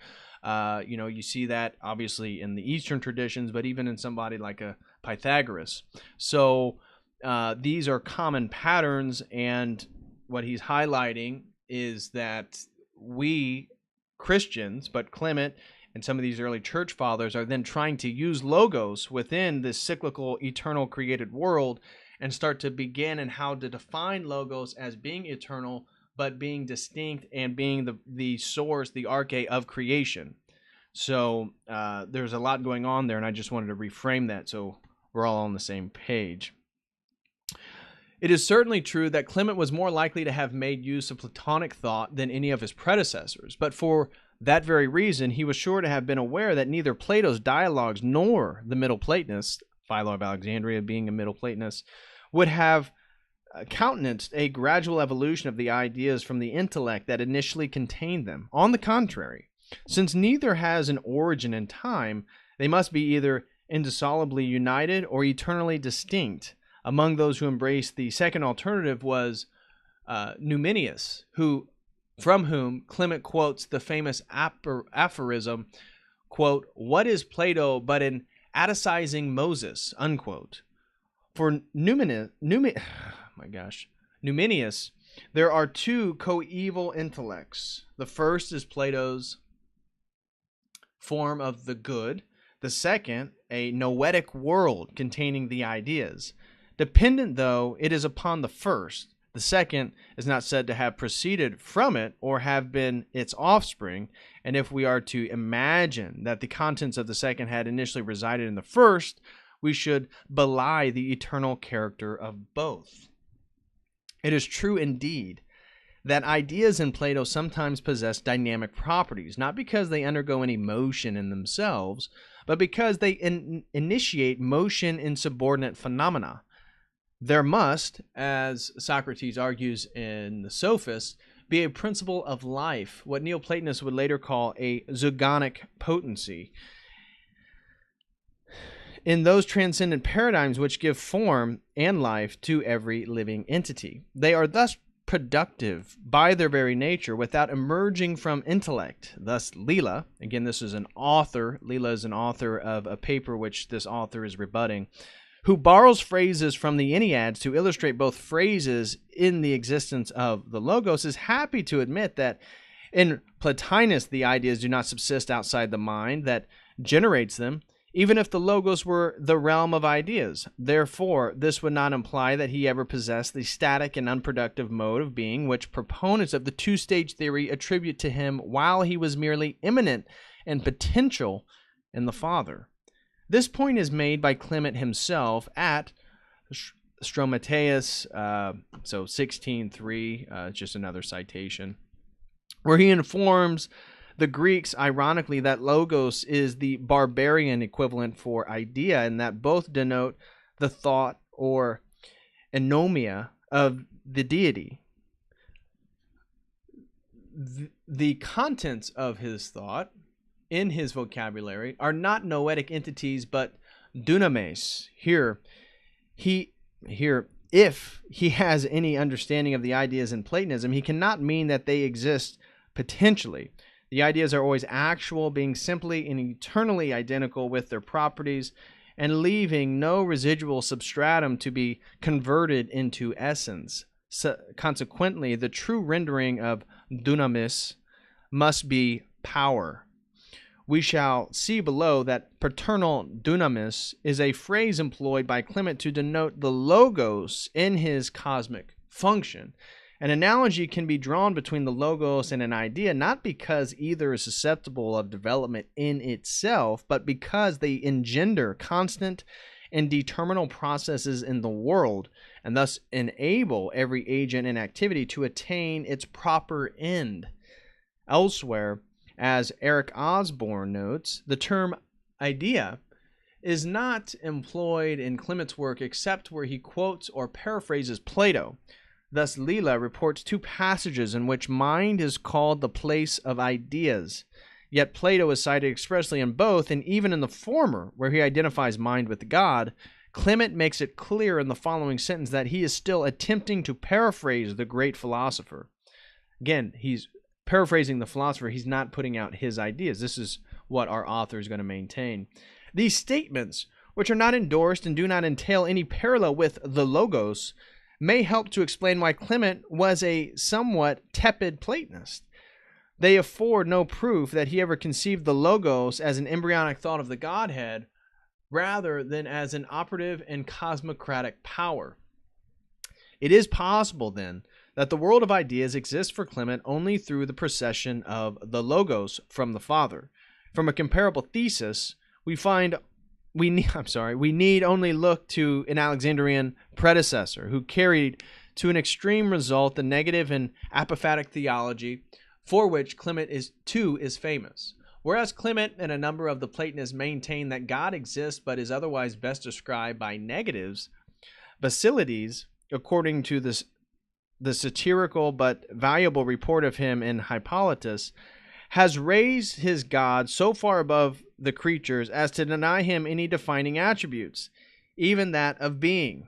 You see that obviously in the Eastern traditions, but even in somebody like a Pythagoras. So these are common patterns, and what he's highlighting is that we Christians, but Clement and some of these early church fathers, are then trying to use logos within this cyclical, eternal created world and start to begin and how to define logos as being eternal, but being distinct and being the source, the arche of creation. So there's a lot going on there, and I just wanted to reframe that so we're all on the same page. It is certainly true that Clement was more likely to have made use of Platonic thought than any of his predecessors, but for that very reason, he was sure to have been aware that neither Plato's dialogues nor the Middle Platonists, Philo of Alexandria being a Middle Platonist, would have countenanced a gradual evolution of the ideas from the intellect that initially contained them. On the contrary, since neither has an origin in time, they must be either indissolubly united or eternally distinct. Among those who embraced the second alternative was Numinus, from whom Clement quotes the famous aphorism, quote, "What is Plato but an Atticizing Moses," unquote. For Numinus, there are two coeval intellects. The first is Plato's form of the good, the second, a noetic world containing the ideas. Dependent though it is upon the first, the second is not said to have proceeded from it or have been its offspring, and if we are to imagine that the contents of the second had initially resided in the first, we should belie the eternal character of both. It is true indeed that ideas in Plato sometimes possess dynamic properties, not because they undergo any motion in themselves, but because they initiate motion in subordinate phenomena. There must, as Socrates argues in the Sophists, be a principle of life, what Neoplatonists would later call a zygonic potency. in those transcendent paradigms which give form and life to every living entity. They are thus productive by their very nature without emerging from intellect. Thus, Leela, again, this is an author. Leela is an author of a paper which this author is rebutting, who borrows phrases from the Enneads to illustrate both phrases in the existence of the Logos, is happy to admit that in Plotinus, the ideas do not subsist outside the mind that generates them, even if the Logos were the realm of ideas. Therefore, this would not imply that he ever possessed the static and unproductive mode of being which proponents of the two-stage theory attribute to him, while he was merely immanent and potential in the Father. This point is made by Clement himself at Stromateus, so 16.3, just another citation, where he informs the Greeks, ironically, that logos is the barbarian equivalent for idea, and that both denote the thought or anomia of the deity. The contents of his thought in his vocabulary are not noetic entities, but dunames. If he has any understanding of the ideas in Platonism, he cannot mean that they exist potentially. The ideas are always actual, being simply and eternally identical with their properties, and leaving no residual substratum to be converted into essence. So, consequently, the true rendering of dunamis must be power. We shall see below that paternal dunamis is a phrase employed by Clement to denote the logos in his cosmic function. An analogy can be drawn between the logos and an idea, not because either is susceptible of development in itself, but because they engender constant and determinal processes in the world, and thus enable every agent and activity to attain its proper end. Elsewhere, as Eric Osborne notes, the term idea is not employed in Clement's work except where he quotes or paraphrases Plato. Thus, Leela reports two passages in which mind is called the place of ideas. Yet Plato is cited expressly in both, and even in the former, where he identifies mind with God, Clement makes it clear in the following sentence that he is still attempting to paraphrase the great philosopher. Again, he's paraphrasing the philosopher. He's not putting out his ideas. This is what our author is going to maintain. These statements, which are not endorsed and do not entail any parallel with the Logos, may help to explain why Clement was a somewhat tepid Platonist. They afford no proof that he ever conceived the Logos as an embryonic thought of the Godhead, rather than as an operative and cosmocratic power. It is possible, then, that the world of ideas exists for Clement only through the procession of the Logos from the Father. From a comparable thesis, we need only look to an Alexandrian predecessor who carried to an extreme result the negative and apophatic theology for which Clement is famous. Whereas Clement and a number of the Platonists maintain that God exists but is otherwise best described by negatives, Basilides, according to the satirical but valuable report of him in Hippolytus, has raised his God so far above the creatures as to deny him any defining attributes, even that of being.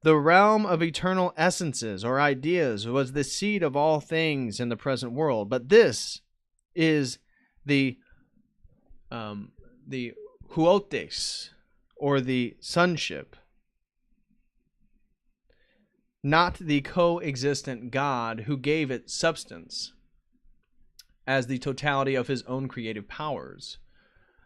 The realm of eternal essences or ideas was the seed of all things in the present world, but this is the huotes, or the sonship, not the coexistent God who gave it substance as the totality of his own creative powers.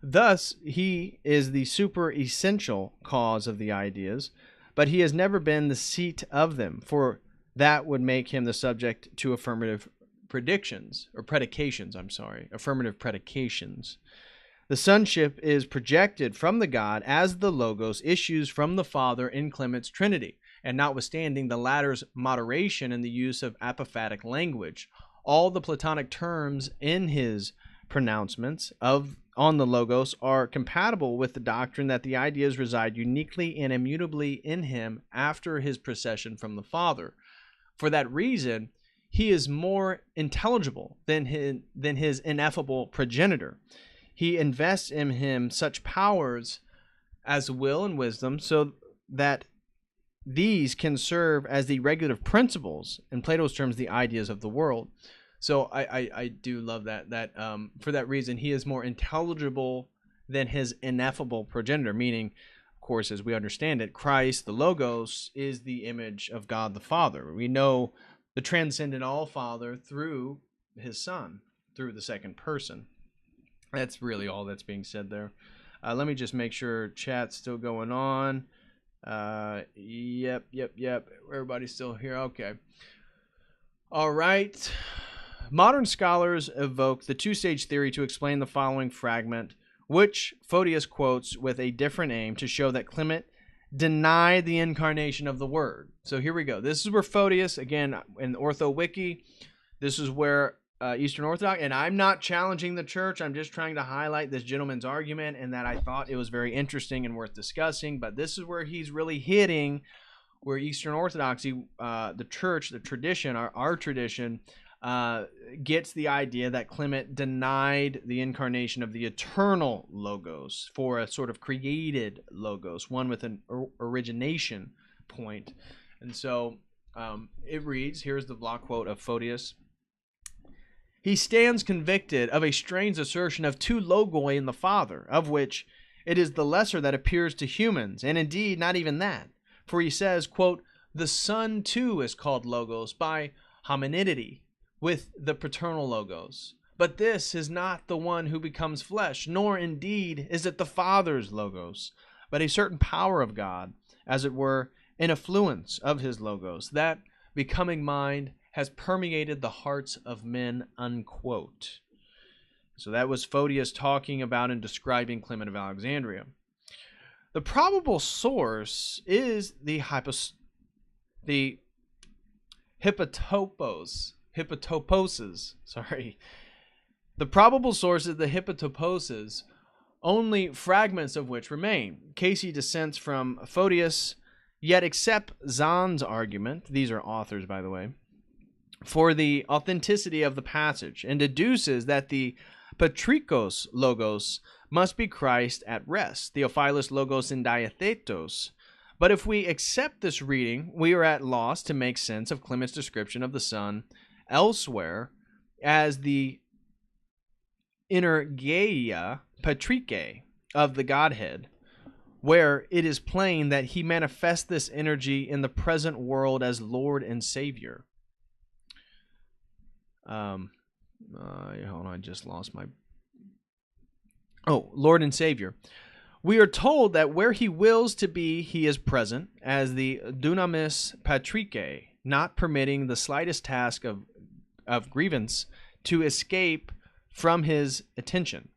Thus, he is the super essential cause of the ideas, but he has never been the seat of them, for that would make him the subject to affirmative predications. The sonship is projected from the God as the Logos issues from the Father in Clement's Trinity, and notwithstanding the latter's moderation in the use of apophatic language, all the Platonic terms in his pronouncements on the Logos are compatible with the doctrine that the ideas reside uniquely and immutably in him after his procession from the Father. For that reason, he is more intelligible than his ineffable progenitor. He invests in him such powers as will and wisdom, so that these can serve as the regulative principles, in Plato's terms, the ideas of the world. So I do love that for that reason, he is more intelligible than his ineffable progenitor, meaning, of course, as we understand it, Christ, the Logos, is the image of God the Father. We know the transcendent All-Father through his Son, through the second person. That's really all that's being said there. Let me just make sure chat's still going on. Yep. Everybody's still here. Okay. All right. Modern scholars evoke the two-stage theory to explain the following fragment, which Photius quotes with a different aim to show that Clement denied the incarnation of the Word. So here we go. This is where Photius, again, in Ortho Wiki, this is where Eastern Orthodox, and I'm not challenging the church. I'm just trying to highlight this gentleman's argument, and that I thought it was very interesting and worth discussing. But this is where he's really hitting where Eastern Orthodoxy, the church, the tradition, our tradition, gets the idea that Clement denied the incarnation of the eternal Logos for a sort of created Logos, one with an origination point. And so it reads, here's the block quote of Photius. He stands convicted of a strange assertion of two logoi in the Father, of which it is the lesser that appears to humans, and indeed not even that. For he says, quote, the Son too is called Logos by hominidity, with the paternal Logos. But this is not the one who becomes flesh, nor indeed is it the Father's Logos, but a certain power of God, as it were, an effluence of his Logos, that, becoming mind, has permeated the hearts of men, unquote. So that was Photius talking about and describing Clement of Alexandria. The probable source is the hippotoposes. Sorry. The probable source is the hippotoposes, only fragments of which remain. Casey dissents from Photius, yet accept Zahn's argument, these are authors by the way, for the authenticity of the passage, and deduces that the Patrikos Logos must be Christ at rest, Theophilus Logos in diathetos. But if we accept this reading, we are at loss to make sense of Clement's description of the Son elsewhere as the energeia patrike of the Godhead, where it is plain that he manifests this energy in the present world as Lord and Savior. Hold on, I just lost my... Lord and Savior. We are told that where he wills to be, he is present, as the dunamis patrike, not permitting the slightest task of grievance to escape from his attention.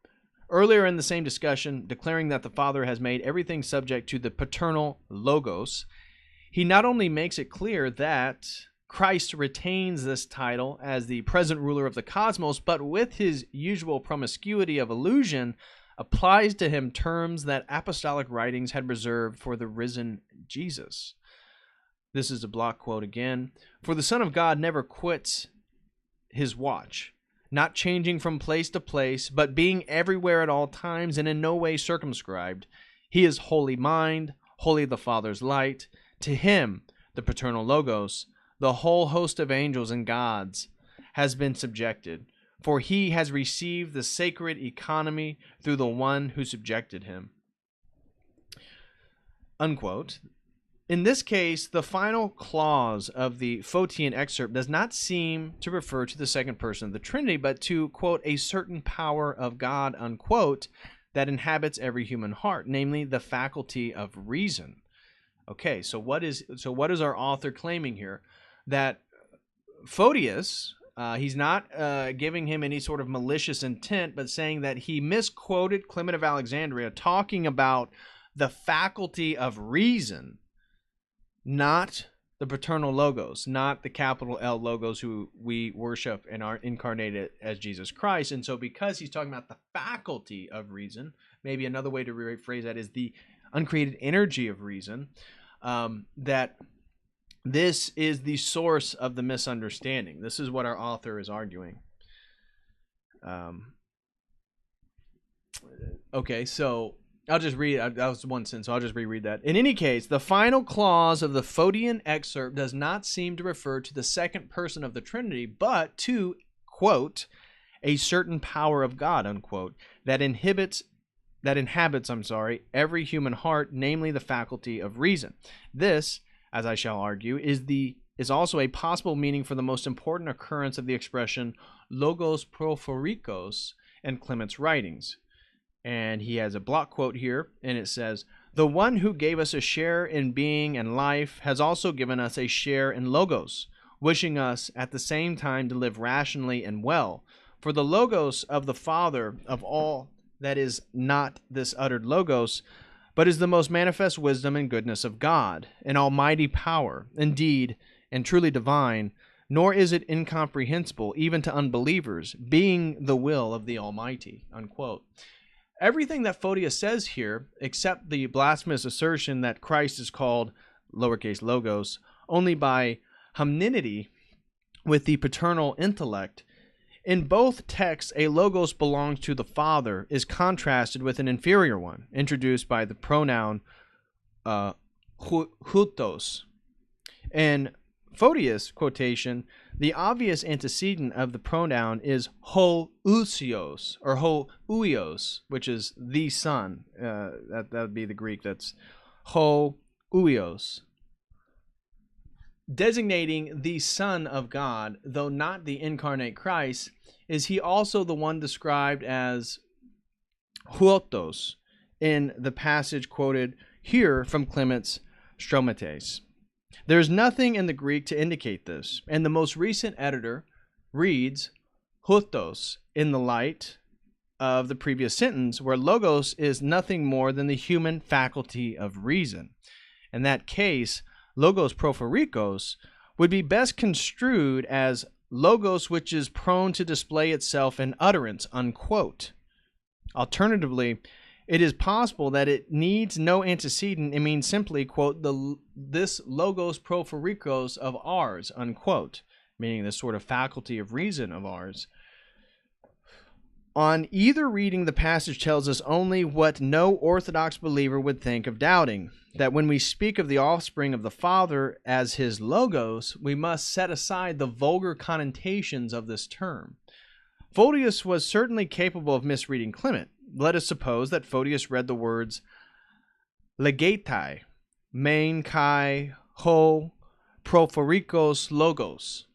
Earlier in the same discussion, declaring that the Father has made everything subject to the paternal Logos, he not only makes it clear that Christ retains this title as the present ruler of the cosmos, but with his usual promiscuity of allusion, applies to him terms that apostolic writings had reserved for the risen Jesus. This is a block quote again. For the Son of God never quits his watch, not changing from place to place, but being everywhere at all times and in no way circumscribed. He is wholly mind, wholly the Father's light. To him, the paternal Logos, the whole host of angels and gods has been subjected, for he has received the sacred economy through the one who subjected him. Unquote. In this case, the final clause of the Photian excerpt does not seem to refer to the second person of the Trinity, but to, quote, a certain power of God, unquote, that inhabits every human heart, namely the faculty of reason. Okay, so what is our author claiming here? That Photius, he's not giving him any sort of malicious intent, but saying that he misquoted Clement of Alexandria talking about the faculty of reason, not the paternal Logos, not the capital L Logos who we worship and are incarnated as Jesus Christ. And so because he's talking about the faculty of reason, maybe another way to rephrase that is the uncreated energy of reason, that this is the source of the misunderstanding. This is what our author is arguing. Okay, so I'll just read. That was one sentence, so I'll just reread that. In any case, the final clause of the Photian excerpt does not seem to refer to the second person of the Trinity, but to, quote, a certain power of God, unquote, that inhabits every human heart, namely the faculty of reason. This, as I shall argue, is also a possible meaning for the most important occurrence of the expression logos prophoricos in Clement's writings. And he has a block quote here, and it says, "The one who gave us a share in being and life has also given us a share in logos, wishing us at the same time to live rationally and well. For the logos of the Father of all that is not this uttered logos, but is the most manifest wisdom and goodness of God, an almighty power, indeed, and truly divine, nor is it incomprehensible even to unbelievers, being the will of the Almighty," unquote. Everything that Photius says here, except the blasphemous assertion that Christ is called, lowercase logos, only by hominidity with the paternal intellect, in both texts a logos belongs to the Father is contrasted with an inferior one, introduced by the pronoun hutos. In Photius' quotation, the obvious antecedent of the pronoun is hoousios, or hoouios, which is the Son. That would be the Greek. That's hoouios. Designating the Son of God, though not the incarnate Christ, is he also the one described as huotos in the passage quoted here from Clement's Stromates? There is nothing in the Greek to indicate this, and the most recent editor reads hutos in the light of the previous sentence, where logos is nothing more than the human faculty of reason. In that case, logos prophoricos would be best construed as logos which is prone to display itself in utterance, unquote. Alternatively, it is possible that it needs no antecedent. It means simply, quote, this logos prophoricos of ours, unquote, meaning this sort of faculty of reason of ours. On either reading, the passage tells us only what no Orthodox believer would think of doubting, that when we speak of the offspring of the Father as his logos, we must set aside the vulgar connotations of this term. Photius was certainly capable of misreading Clement. Let us suppose that Photius read the words legatai, main kai, ho, prophoricos logos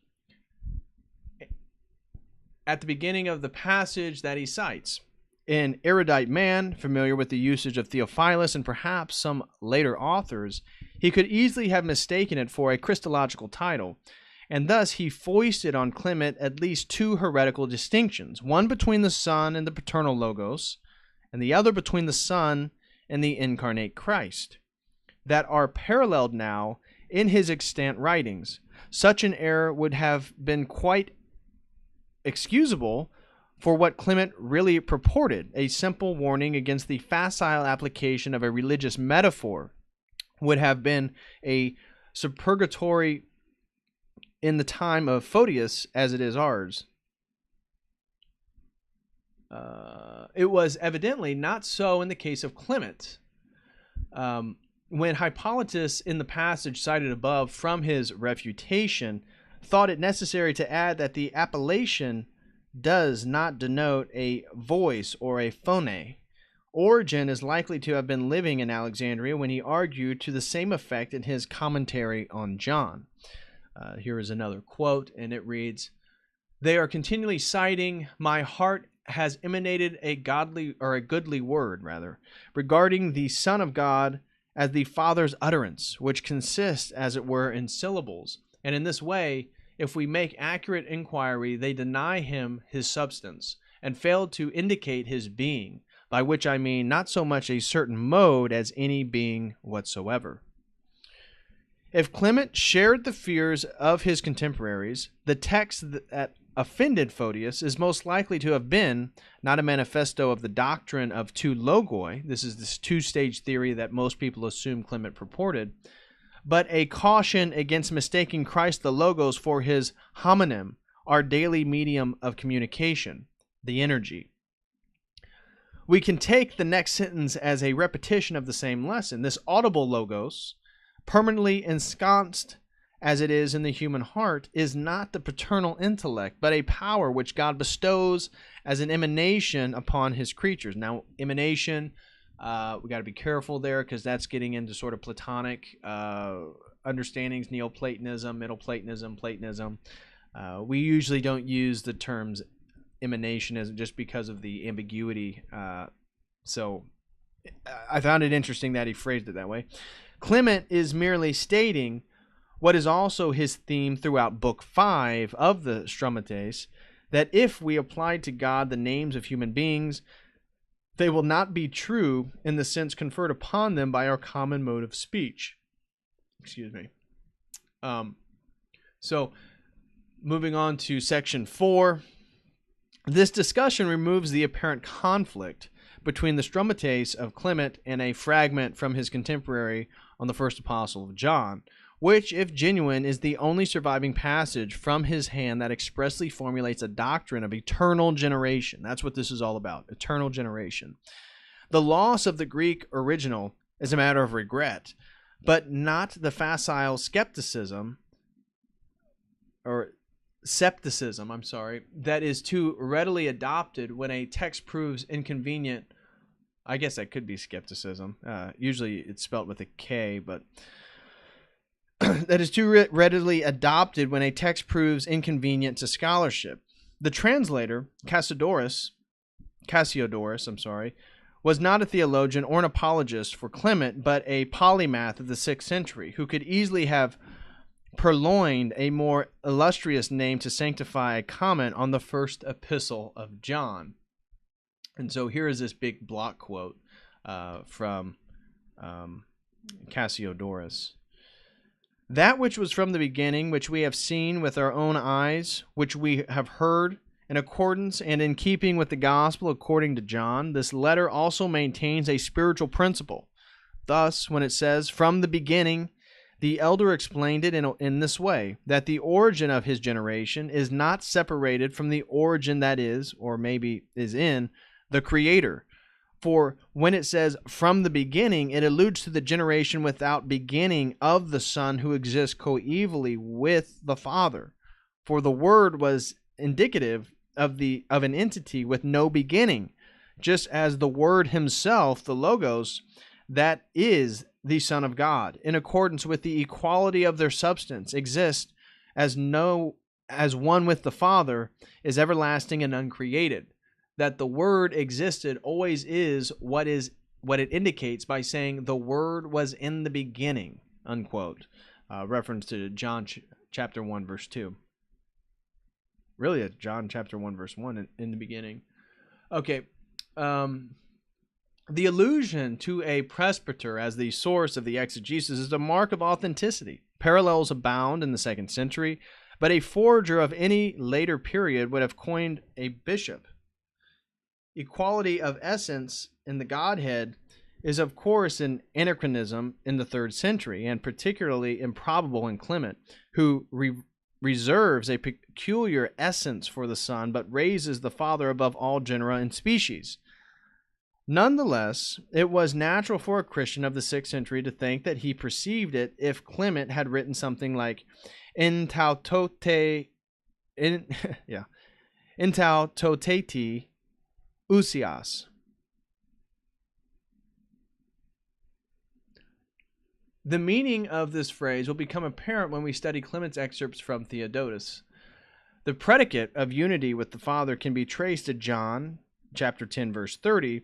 at the beginning of the passage that he cites. An erudite man, familiar with the usage of Theophilus and perhaps some later authors, he could easily have mistaken it for a Christological title, and thus he foisted on Clement at least two heretical distinctions, one between the Son and the paternal logos, and the other between the Son and the incarnate Christ, that are paralleled now in his extant writings. Such an error would have been quite excusable for what Clement really purported. A simple warning against the facile application of a religious metaphor would have been a supererogatory in the time of Photius as it is ours. It was evidently not so in the case of Clement. When Hippolytus, in the passage cited above from his refutation, thought it necessary to add that the appellation does not denote a voice or a phone, Origen is likely to have been living in Alexandria when he argued to the same effect in his commentary on John. Here is another quote, and it reads, "They are continually citing, my heart has emanated a goodly word, regarding the Son of God as the Father's utterance, which consists, as it were, in syllables. And in this way, if we make accurate inquiry, they deny him his substance, and fail to indicate his being, by which I mean not so much a certain mode as any being whatsoever." If Clement shared the fears of his contemporaries, the text that offended Photius is most likely to have been not a manifesto of the doctrine of two logoi, this is this two-stage theory that most people assume Clement purported, but a caution against mistaking Christ the Logos for his homonym, our daily medium of communication, the energy. We can take the next sentence as a repetition of the same lesson. This audible logos, permanently ensconced as it is in the human heart, is not the paternal intellect, but a power which God bestows as an emanation upon his creatures. Now, emanation, we got to be careful there because that's getting into sort of Platonic understandings, Neoplatonism, Middle Platonism, Platonism. We usually don't use the terms emanation as just because of the ambiguity. So I found it interesting that he phrased it that way. Clement is merely stating what is also his theme throughout Book 5 of the Stromataes, that if we apply to God the names of human beings, they will not be true in the sense conferred upon them by our common mode of speech. Excuse me. So, moving on to section 4, this discussion removes the apparent conflict between the Stromataes of Clement and a fragment from his contemporary on the first apostle of John, which, if genuine, is the only surviving passage from his hand that expressly formulates a doctrine of eternal generation. That's what this is all about, eternal generation. The loss of the Greek original is a matter of regret, but not the facile skepticism, or scepticism, that is too readily adopted when a text proves inconvenient. I guess that could be skepticism. Usually it's spelled with a K, but that is too readily adopted when a text proves inconvenient to scholarship. The translator, Cassiodorus, was not a theologian or an apologist for Clement, but a polymath of the 6th century, who could easily have purloined a more illustrious name to sanctify a comment on the first epistle of John. And so here is this big block quote from Cassiodorus. That which was from the beginning, which we have seen with our own eyes, which we have heard, in accordance and in keeping with the gospel according to John, this letter also maintains a spiritual principle. Thus, when it says, from the beginning, the elder explained it in this way, that the origin of his generation is not separated from the origin that is, or maybe is in, the Creator. For when it says from the beginning, it alludes to the generation without beginning of the Son who exists coevally with the Father. For the Word was indicative of an entity with no beginning, just as the Word himself, the Logos, that is the Son of God, in accordance with the equality of their substance, exists as one with the Father, is everlasting and uncreated. That the Word existed always is what it indicates by saying the Word was in the beginning, unquote. Reference to John chapter 1, verse 2. Really, it's John chapter 1, verse 1 in the beginning. Okay. The allusion to a presbyter as the source of the exegesis is a mark of authenticity. Parallels abound in the 2nd century, but a forger of any later period would have coined a bishop. Equality of essence in the Godhead is, of course, an anachronism in the 3rd century, and particularly improbable in Clement, who reserves a peculiar essence for the Son, but raises the Father above all genera and species. Nonetheless, it was natural for a Christian of the 6th century to think that he perceived it if Clement had written something like in tau toteti ousios. The meaning of this phrase will become apparent when we study Clement's excerpts from Theodotus. The predicate of unity with the Father can be traced to John chapter 10, verse 30,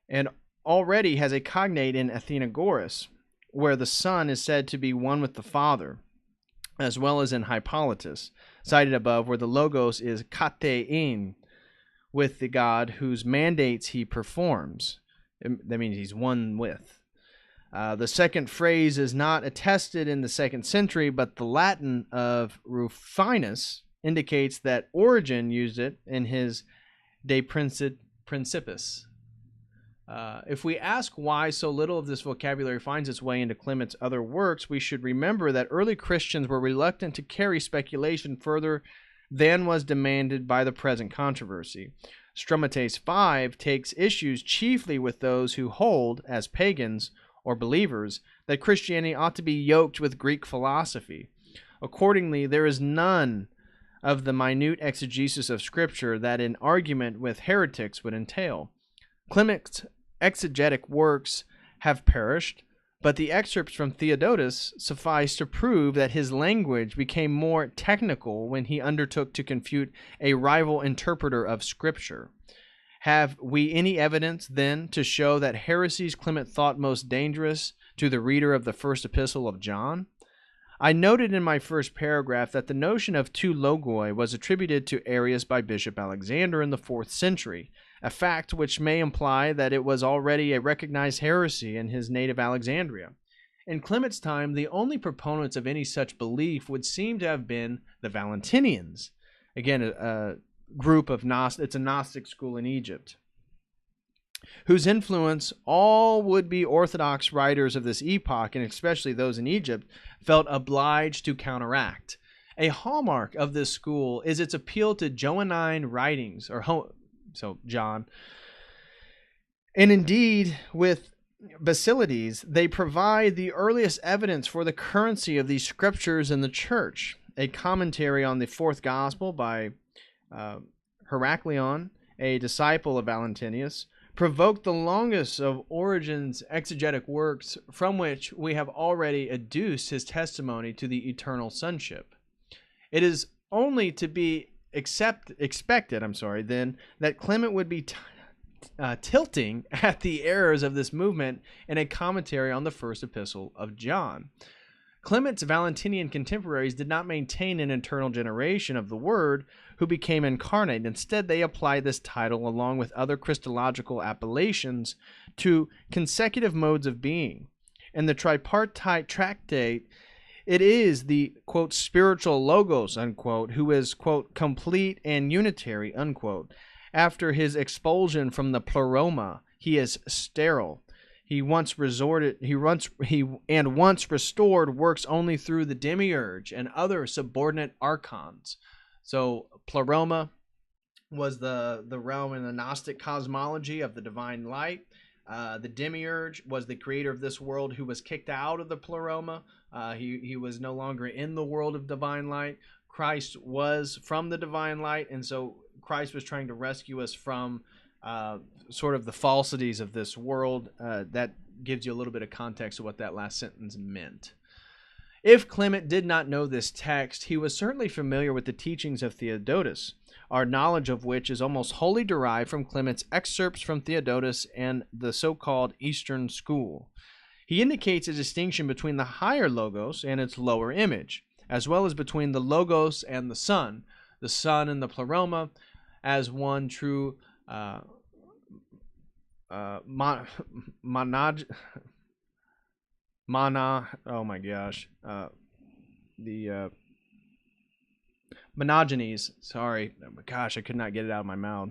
and already has a cognate in Athenagoras, where the Son is said to be one with the Father, as well as in Hippolytus, cited above, where the Logos is katein, with the God whose mandates he performs. That means he's one with. The second phrase is not attested in the 2nd century, but the Latin of Rufinus indicates that Origen used it in his De Principis. If we ask why so little of this vocabulary finds its way into Clement's other works, we should remember that early Christians were reluctant to carry speculation further than was demanded by the present controversy. Strumates 5 takes issues chiefly with those who hold, as pagans or believers, that Christianity ought to be yoked with Greek philosophy. Accordingly, there is none of the minute exegesis of Scripture that an argument with heretics would entail. Clement's exegetic works have perished, but the excerpts from Theodotus suffice to prove that his language became more technical when he undertook to confute a rival interpreter of Scripture. Have we any evidence, then, to show that heresies Clement thought most dangerous to the reader of the first epistle of John? I noted in my first paragraph that the notion of two logoi was attributed to Arius by Bishop Alexander in the 4th century, a fact which may imply that it was already a recognized heresy in his native Alexandria. In Clement's time, the only proponents of any such belief would seem to have been the Valentinians, again, a group of it's a Gnostic school in Egypt, whose influence all would-be Orthodox writers of this epoch, and especially those in Egypt, felt obliged to counteract. A hallmark of this school is its appeal to Johannine writings, so John. And indeed, with Basilides, they provide the earliest evidence for the currency of these scriptures in the church. A commentary on the 4th Gospel by Heraclion, a disciple of Valentinius, provoked the longest of Origen's exegetic works, from which we have already adduced his testimony to the eternal sonship. It is only to be expected, then, that Clement would be tilting at the errors of this movement in a commentary on the first epistle of John. Clement's Valentinian contemporaries did not maintain an eternal generation of the Word who became incarnate. Instead, they applied this title, along with other Christological appellations, to consecutive modes of being. In the tripartite tractate, it is the, quote, spiritual logos, unquote, who is, quote, complete and unitary, unquote. After his expulsion from the pleroma, he is sterile. Once restored, works only through the demiurge and other subordinate archons. So pleroma was the realm in the Gnostic cosmology of the divine light. The demiurge was the creator of this world who was kicked out of the pleroma. He was no longer in the world of divine light. Christ was from the divine light, and so Christ was trying to rescue us from sort of the falsities of this world. That gives you a little bit of context of what that last sentence meant. If Clement did not know this text, he was certainly familiar with the teachings of Theodotus, our knowledge of which is almost wholly derived from Clement's excerpts from Theodotus and the so-called Eastern School. He indicates a distinction between the higher logos and its lower image, as well as between the logos and the Son and the pleroma, as one true monogenes, I could not get it out of my mouth.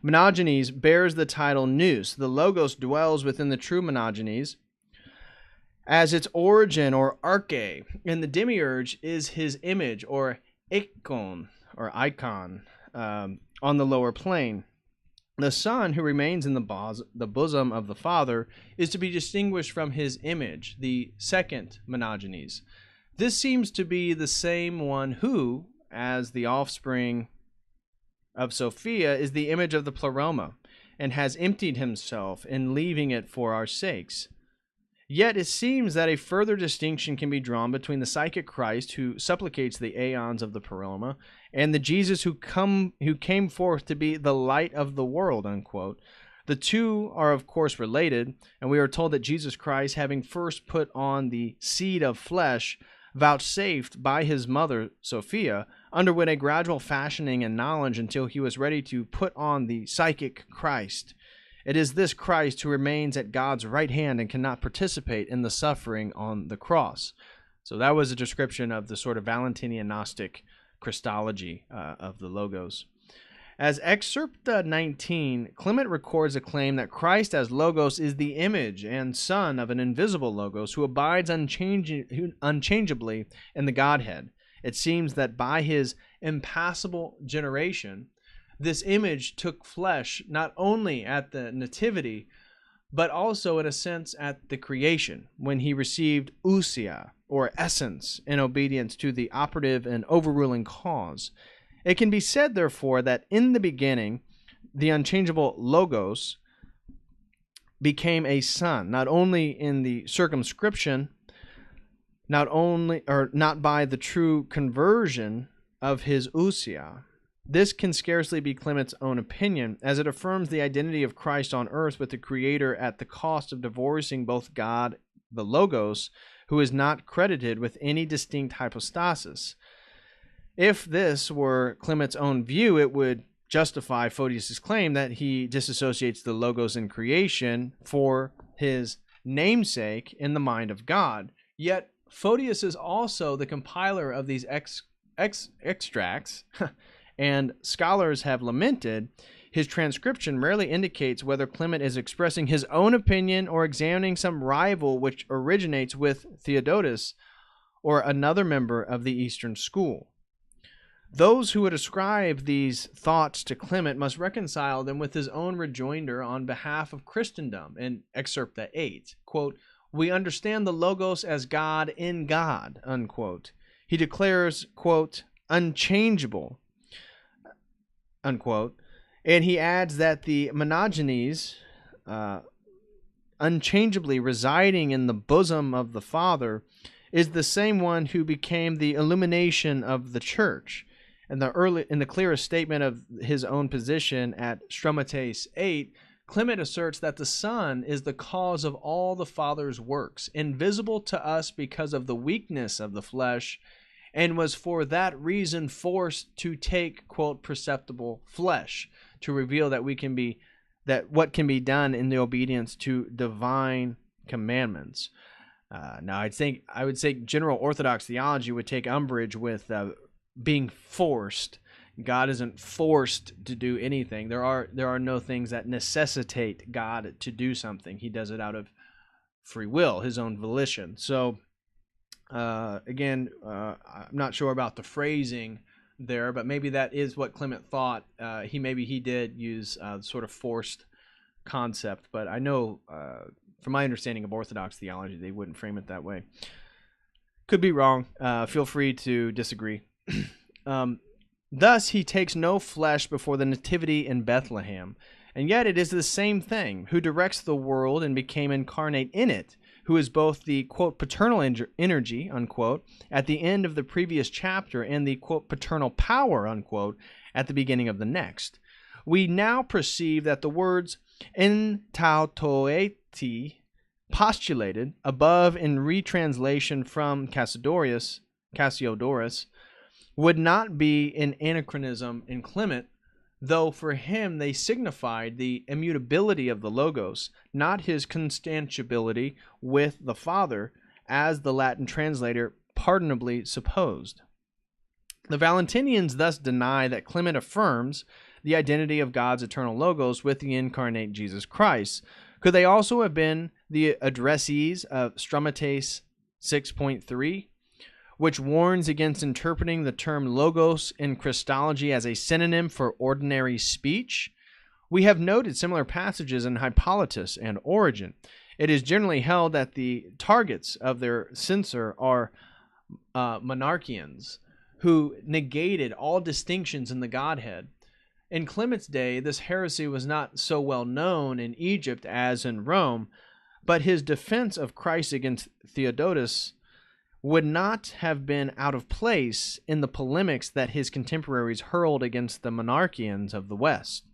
Monogenes bears the title nous. The logos dwells within the true monogenes as its origin or arche, and the demiurge is his image or icon on the lower plane. The Son, who remains in the bosom of the Father, is to be distinguished from his image, the second monogenes. This seems to be the same one who, as the offspring of Sophia, is the image of the pleroma, and has emptied himself in leaving it for our sakes. Yet it seems that a further distinction can be drawn between the psychic Christ who supplicates the aeons of the pleroma and the Jesus who came forth to be the light of the world, unquote. The two are of course related, and we are told that Jesus Christ, having first put on the seed of flesh vouchsafed by his mother Sophia, underwent a gradual fashioning and knowledge until he was ready to put on the psychic Christ. It is this Christ who remains at God's right hand and cannot participate in the suffering on the cross. So that was a description of the sort of Valentinian Gnostic Christology of the Logos. As excerpt 19, Clement records a claim that Christ as Logos is the image and Son of an invisible Logos who abides unchangeably in the Godhead. It seems that by his impassible generation, This image took flesh not only at the nativity, but also in a sense at the creation, when he received ousia, or essence, in obedience to the operative and overruling cause. It can be said, therefore, that in the beginning, the unchangeable Logos became a son, not only in the circumscription, not by the true conversion of his ousia. This can scarcely be Clement's own opinion, as it affirms the identity of Christ on earth with the Creator at the cost of divorcing both God, the Logos, who is not credited with any distinct hypostasis. If this were Clement's own view, it would justify Photius' claim that he disassociates the Logos in creation for his namesake in the mind of God. Yet Photius is also the compiler of these extracts, and scholars have lamented his transcription rarely indicates whether Clement is expressing his own opinion or examining some rival which originates with Theodotus or another member of the Eastern school. Those who would ascribe these thoughts to Clement must reconcile them with his own rejoinder on behalf of Christendom in Excerpta 8. Quote, "We understand the Logos as God in God," unquote. He declares, quote, "unchangeable," unquote, and he adds that the monogenes, unchangeably residing in the bosom of the Father, is the same one who became the illumination of the Church. In the clearest statement of his own position at Stromates 8, Clement asserts that the Son is the cause of all the Father's works, invisible to us because of the weakness of the flesh, and was for that reason forced to take, quote, perceptible flesh, to reveal that what can be done in the obedience to divine commandments. Now, I would say general Orthodox theology would take umbrage with being forced. God isn't forced to do anything. There are no things that necessitate God to do something. He does it out of free will, his own volition. So, again, I'm not sure about the phrasing there, but maybe that is what Clement thought. He did use sort of forced concept, but I know from my understanding of Orthodox theology, they wouldn't frame it that way. Could be wrong. Feel free to disagree. Thus, he takes no flesh before the nativity in Bethlehem, and yet it is the same thing, who directs the world and became incarnate in it, who is both the, quote, paternal energy, unquote, at the end of the previous chapter and the, quote, paternal power, unquote, at the beginning of the next. We now perceive that the words en tautoeti postulated above in retranslation from Cassiodorus would not be an anachronism in Clement, though for him they signified the immutability of the Logos, not his constantiability with the Father, as the Latin translator pardonably supposed. The Valentinians thus deny that Clement affirms the identity of God's eternal Logos with the incarnate Jesus Christ. Could they also have been the Heresies of Stromates 6.3? Which warns against interpreting the term logos in Christology as a synonym for ordinary speech? We have noted similar passages in Hippolytus and Origen. It is generally held that the targets of their censor are monarchians, who negated all distinctions in the Godhead. In Clement's day, this heresy was not so well known in Egypt as in Rome, but his defense of Christ against Theodotus would not have been out of place in the polemics that his contemporaries hurled against the monarchians of the West.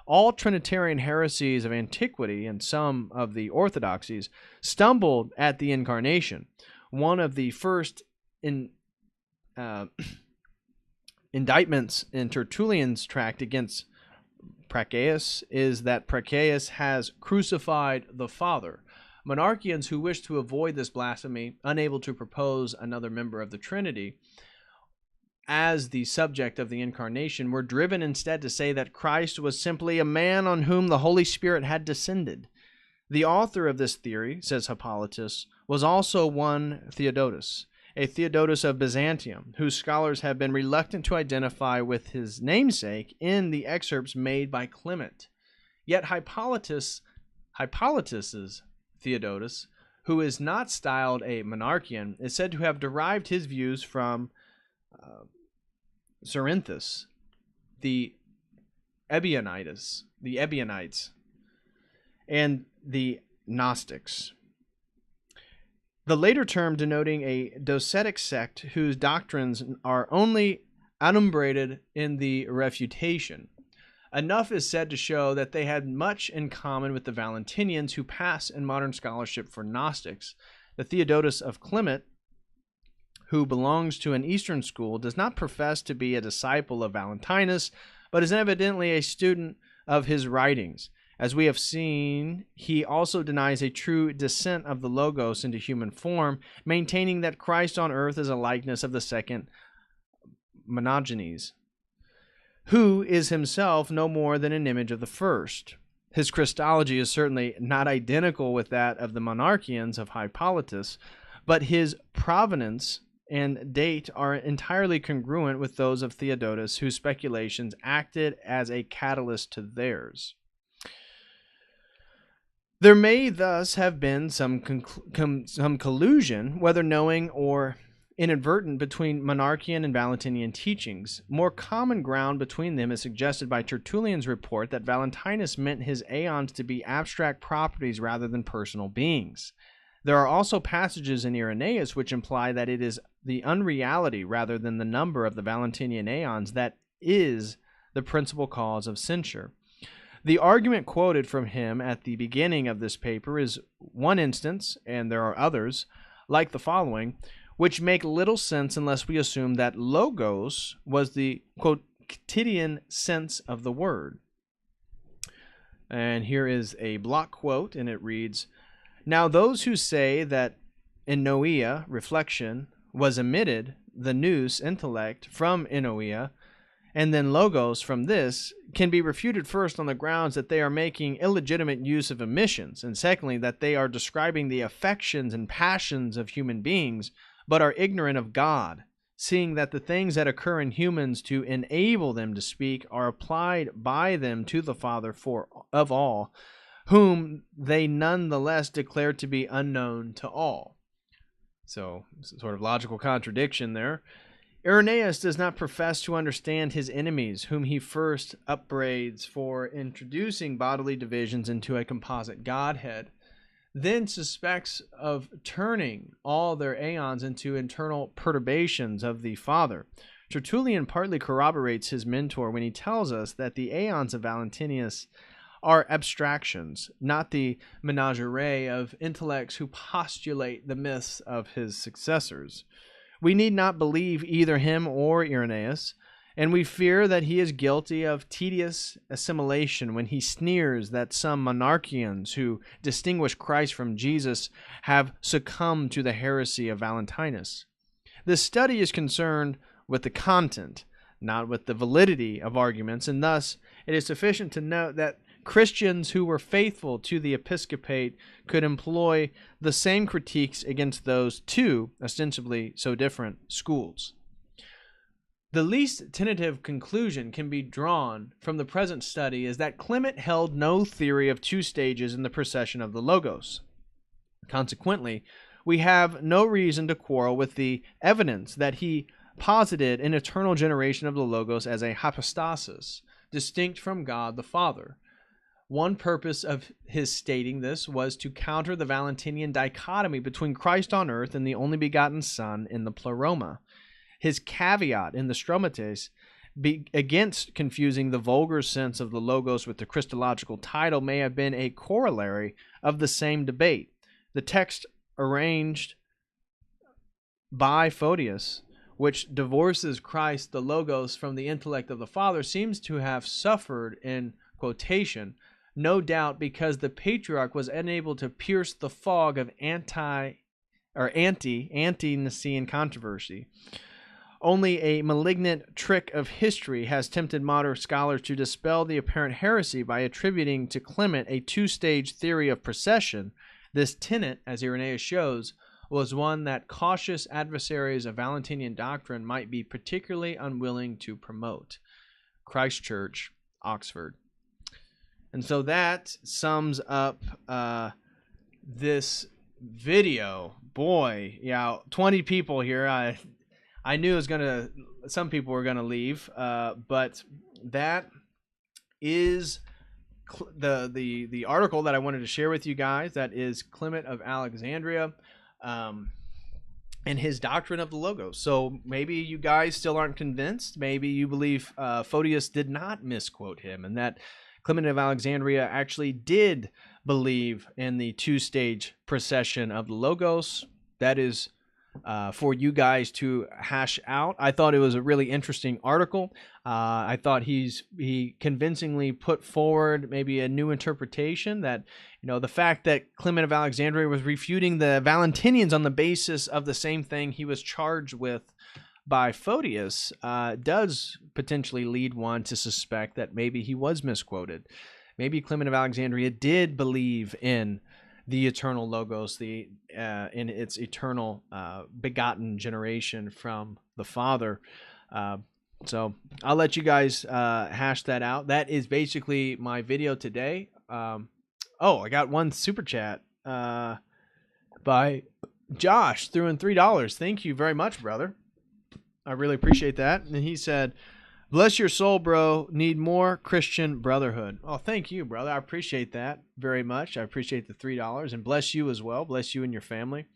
All Trinitarian heresies of antiquity and some of the orthodoxies stumbled at the Incarnation. One of the first indictments in Tertullian's tract against Praxeas is that Praxeas has crucified the Father. Monarchians who wished to avoid this blasphemy, unable to propose another member of the Trinity as the subject of the Incarnation, were driven instead to say that Christ was simply a man on whom the Holy Spirit had descended. The author of this theory, says Hippolytus, was also one Theodotus, a Theodotus of Byzantium, whose scholars have been reluctant to identify with his namesake in the excerpts made by Clement. Yet Hippolytus's Theodotus, who is not styled a monarchian, is said to have derived his views from Cerinthus, the Ebionites, and the Gnostics. The later term denoting a docetic sect whose doctrines are only adumbrated in the Refutation. Enough is said to show that they had much in common with the Valentinians, who pass in modern scholarship for Gnostics. The Theodotus of Clement, who belongs to an Eastern school, does not profess to be a disciple of Valentinus, but is evidently a student of his writings. As we have seen, he also denies a true descent of the Logos into human form, maintaining that Christ on earth is a likeness of the second Monogenes, who is himself no more than an image of the first. His Christology is certainly not identical with that of the monarchians of Hippolytus, but his provenance and date are entirely congruent with those of Theodotus, whose speculations acted as a catalyst to theirs. There may thus have been some collusion, whether knowing or inadvertent, between monarchian and Valentinian teachings. More common ground between them is suggested by Tertullian's report that Valentinus meant his aeons to be abstract properties rather than personal beings. There are also passages in Irenaeus which imply that it is the unreality rather than the number of the Valentinian aeons that is the principal cause of censure. The argument quoted from him at the beginning of this paper is one instance, and there are others, like the following, which make little sense unless we assume that logos was the quotidian sense of the word. And here is a block quote, and it reads, "Now those who say that enoia, reflection, was omitted, the nous, intellect, from enoia, and then logos from this, can be refuted first on the grounds that they are making illegitimate use of omissions, and secondly that they are describing the affections and passions of human beings, but are ignorant of God, seeing that the things that occur in humans to enable them to speak are applied by them to the Father of all, whom they none the less declare to be unknown to all." So, sort of logical contradiction there. Irenaeus does not profess to understand his enemies, whom he first upbraids for introducing bodily divisions into a composite Godhead, then suspects of turning all their aeons into internal perturbations of the Father. Tertullian partly corroborates his mentor when he tells us that the aeons of Valentinus are abstractions, not the menagerie of intellects who postulate the myths of his successors. We need not believe either him or Irenaeus, and we fear that he is guilty of tedious assimilation when he sneers that some monarchians who distinguish Christ from Jesus have succumbed to the heresy of Valentinus. This study is concerned with the content, not with the validity of arguments, and thus it is sufficient to note that Christians who were faithful to the episcopate could employ the same critiques against those two, ostensibly so different, schools. The least tentative conclusion can be drawn from the present study is that Clement held no theory of two stages in the procession of the Logos. Consequently, we have no reason to quarrel with the evidence that he posited an eternal generation of the Logos as a hypostasis, distinct from God the Father. One purpose of his stating this was to counter the Valentinian dichotomy between Christ on earth and the only begotten Son in the Pleroma. His caveat in the Stromates against confusing the vulgar sense of the Logos with the Christological title may have been a corollary of the same debate. The text arranged by Photius, which divorces Christ the Logos from the intellect of the Father, seems to have suffered in quotation, no doubt because the patriarch was unable to pierce the fog of anti-Nicene controversy. Only a malignant trick of history has tempted modern scholars to dispel the apparent heresy by attributing to Clement a two-stage theory of procession. This tenet, as Irenaeus shows, was one that cautious adversaries of Valentinian doctrine might be particularly unwilling to promote. Christ Church, Oxford. And so that sums up this video. Boy, yeah, 20 people here. I knew it was gonna. Some people were gonna leave, but that is the article that I wanted to share with you guys. That is Clement of Alexandria, and his doctrine of the Logos. So maybe you guys still aren't convinced. Maybe you believe Photius did not misquote him, and that Clement of Alexandria actually did believe in the two-stage procession of the Logos. That is for you guys to hash out. I thought it was a really interesting article. I thought he convincingly put forward maybe a new interpretation that, the fact that Clement of Alexandria was refuting the Valentinians on the basis of the same thing he was charged with by Photius does potentially lead one to suspect that maybe he was misquoted. Maybe Clement of Alexandria did believe in the eternal Logos, in its eternal begotten generation from the Father. So I'll let you guys hash that out. That is basically my video today. I got one super chat by Josh, threw in $3. Thank you very much, brother. I really appreciate that. And he said, "Bless your soul, bro. Need more Christian brotherhood." Oh, thank you, brother. I appreciate that very much. I appreciate the $3, and bless you as well. Bless you and your family.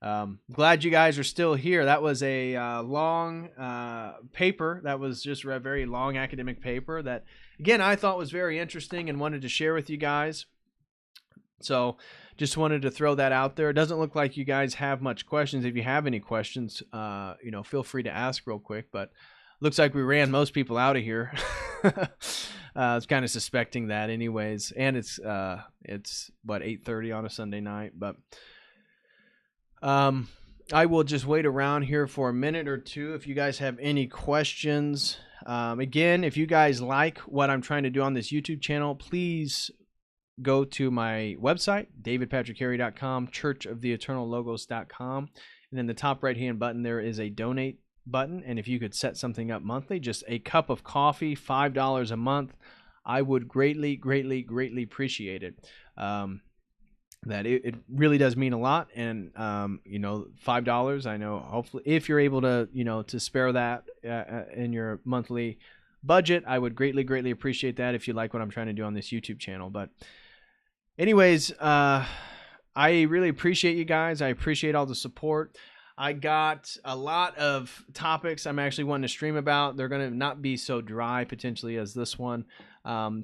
Glad you guys are still here. That was a long paper. That was just a very long academic paper that, again, I thought was very interesting and wanted to share with you guys. So just wanted to throw that out there. It doesn't look like you guys have much questions. If you have any questions, feel free to ask real quick. But looks like we ran most people out of here. I was kind of suspecting that anyways. And it's 8:30 on a Sunday night. But I will just wait around here for a minute or two if you guys have any questions. Again, if you guys like what I'm trying to do on this YouTube channel, please go to my website, davidpatrickharry.com, churchoftheeternallogos.com, and in the top right-hand button, there is a donate button, and if you could set something up monthly, just a cup of coffee, $5 a month, I would greatly, greatly, greatly appreciate it. That it really does mean a lot, and $5, I know, hopefully, if you're able to, to spare that in your monthly budget, I would greatly, greatly appreciate that if you like what I'm trying to do on this YouTube channel. But anyways, I really appreciate you guys. I appreciate all the support. I got a lot of topics I'm actually wanting to stream about. They're going to not be so dry potentially as this one.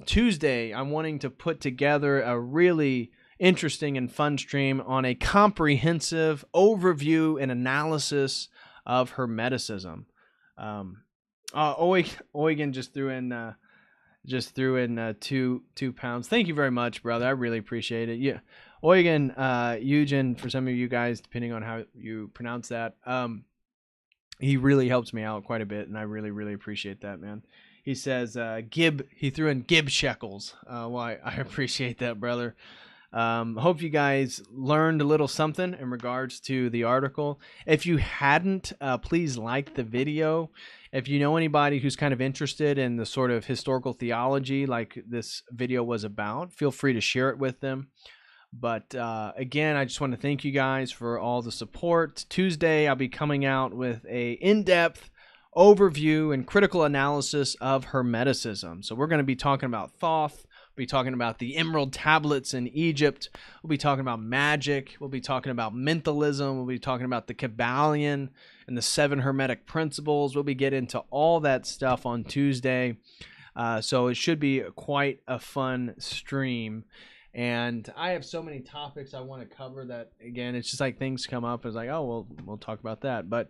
Tuesday, I'm wanting to put together a really interesting and fun stream on a comprehensive overview and analysis of Hermeticism. Oregon just threw in two pounds. Thank you very much, brother. I really appreciate it. Yeah, Oregon, Eugen, for some of you guys, depending on how you pronounce that, he really helps me out quite a bit, and I really, really appreciate that, man. He says he threw in Gib shekels. I appreciate that, brother. Hope you guys learned a little something in regards to the article. If you hadn't, please like the video. If you know anybody who's kind of interested in the sort of historical theology like this video was about, feel free to share it with them. But again, I just want to thank you guys for all the support. Tuesday, I'll be coming out with a in-depth overview and critical analysis of Hermeticism. So we're going to be talking about Thoth. We'll be talking about the Emerald Tablets in Egypt. We'll be talking about magic. We'll be talking about mentalism. We'll be talking about the Kabbalion and the 7 Hermetic principles. We'll be getting into all that stuff on Tuesday. So it should be quite a fun stream. And I have so many topics I want to cover that, again, it's just like things come up. It's like, oh, well, we'll talk about that. But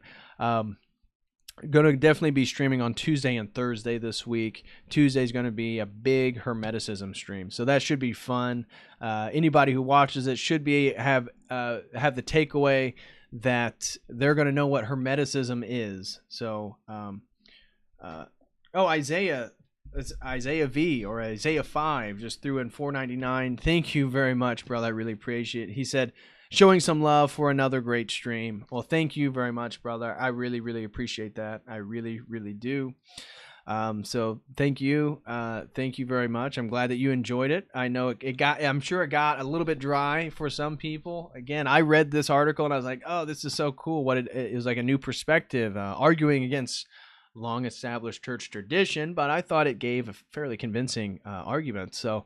going to definitely be streaming on Tuesday and Thursday this week. Tuesday is going to be a big Hermeticism stream, so that should be fun. Anybody who watches it should have the takeaway that they're going to know what Hermeticism is. So, Isaiah. It's Isaiah V or Isaiah 5 just threw in $4.99. Thank you very much, brother. I really appreciate it. He said, showing some love for another great stream. Well, thank you very much, brother. I really, really appreciate that. I really, really do. So thank you. Thank you very much. I'm glad that you enjoyed it. I know I'm sure it got a little bit dry for some people. Again, I read this article and I was like, oh, this is so cool. What it was like a new perspective, arguing against long established church tradition, but I thought it gave a fairly convincing argument. So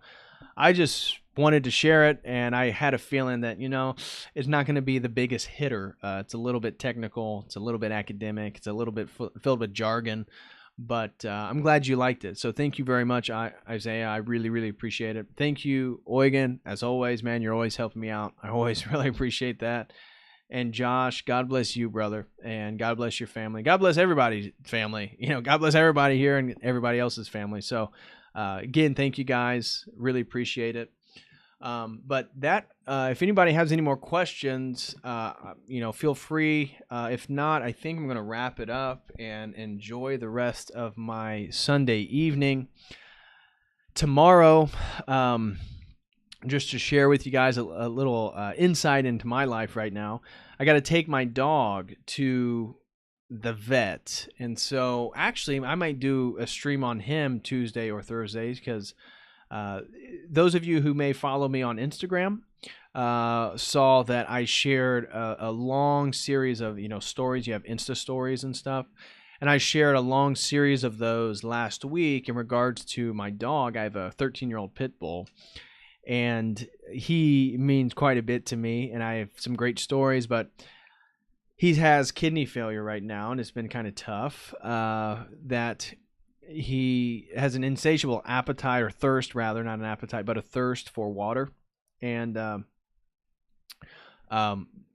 I just wanted to share it, and I had a feeling that, it's not going to be the biggest hitter. It's a little bit technical. It's a little bit academic. It's a little bit filled with jargon. But I'm glad you liked it. So thank you very much, Isaiah. I really, really appreciate it. Thank you, Eugen. As always, man, you're always helping me out. I always really appreciate that. And Josh, God bless you, brother. And God bless your family. God bless everybody's family. God bless everybody here and everybody else's family. So again, thank you guys. Really appreciate it. But if anybody has any more questions, feel free. If not, I think I'm going to wrap it up and enjoy the rest of my Sunday evening. Tomorrow, just to share with you guys a little insight into my life right now, I got to take my dog to the vet. And so actually, I might do a stream on him Tuesday or Thursdays because those of you who may follow me on Instagram saw that I shared a long series of stories. You have Insta stories and stuff, and I shared a long series of those last week in regards to my dog. I have a 13-year-old pit bull, and he means quite a bit to me, and I have some great stories, but he has kidney failure right now, and it's been kind of tough. That he has an insatiable appetite, or thirst rather, not an appetite, but a thirst for water. And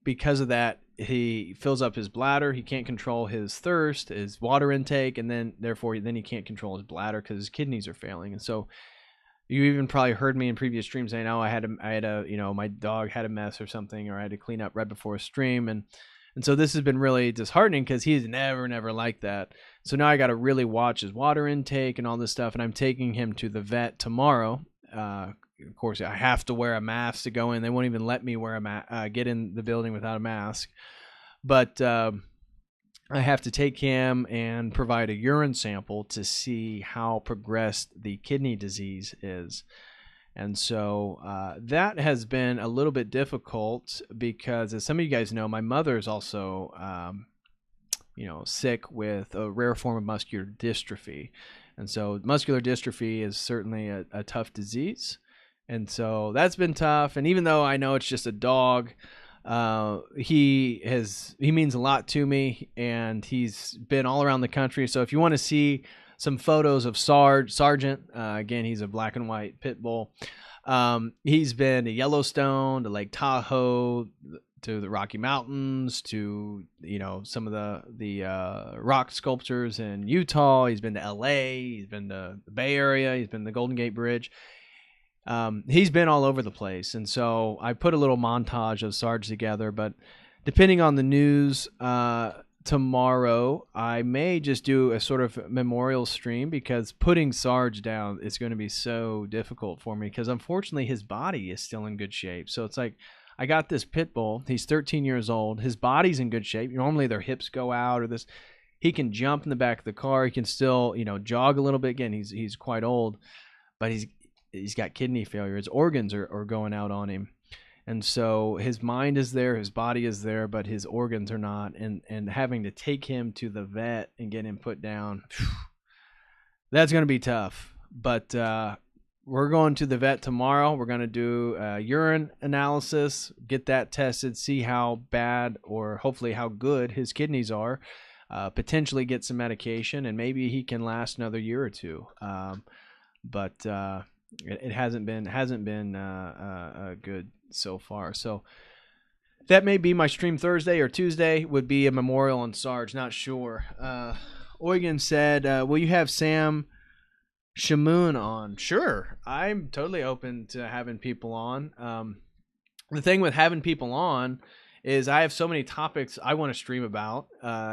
because of that, he fills up his bladder. He can't control his thirst, his water intake, and then he can't control his bladder because his kidneys are failing. And so you even probably heard me in previous streams saying, oh, I had my dog had a mess or something, or I had to clean up right before a stream. And so this has been really disheartening because he's never like that. So now I got to really watch his water intake and all this stuff. And I'm taking him to the vet tomorrow. Of course, I have to wear a mask to go in. They won't even let me get in the building without a mask. But I have to take him and provide a urine sample to see how progressed the kidney disease is. And so that has been a little bit difficult because, as some of you guys know, my mother is also, sick with a rare form of muscular dystrophy. And so muscular dystrophy is certainly a tough disease. And so that's been tough. And even though I know it's just a dog, he means a lot to me, and he's been all around the country. So if you want to see some photos of Sergeant. Again, he's a black and white pit bull. He's been to Yellowstone, to Lake Tahoe, to the Rocky Mountains, to some of the rock sculptures in Utah. He's been to L.A. He's been to the Bay Area. He's been to the Golden Gate Bridge. He's been all over the place, and so I put a little montage of Sarge together. But depending on the news, tomorrow I may just do a sort of memorial stream, because putting Sarge down is going to be so difficult for me, because unfortunately his body is still in good shape. So it's like, I got this pit bull, he's 13 years old, his body's in good shape. Normally their hips go out, or this, he can jump in the back of the car, he can still jog a little bit. Again, he's quite old, but he's got kidney failure. His organs are going out on him. And so his mind is there, his body is there, but his organs are not. And having to take him to the vet and get him put down, that's going to be tough. But we're going to the vet tomorrow. We're going to do a urine analysis, get that tested, see how bad or hopefully how good his kidneys are, potentially get some medication, and maybe he can last another year or two. But it hasn't been good so far. So that may be my stream Thursday, or Tuesday would be a memorial on Sarge. Not sure. Eugen said, will you have Sam Shamoon on? Sure. I'm totally open to having people on. The thing with having people on is I have so many topics I want to stream about.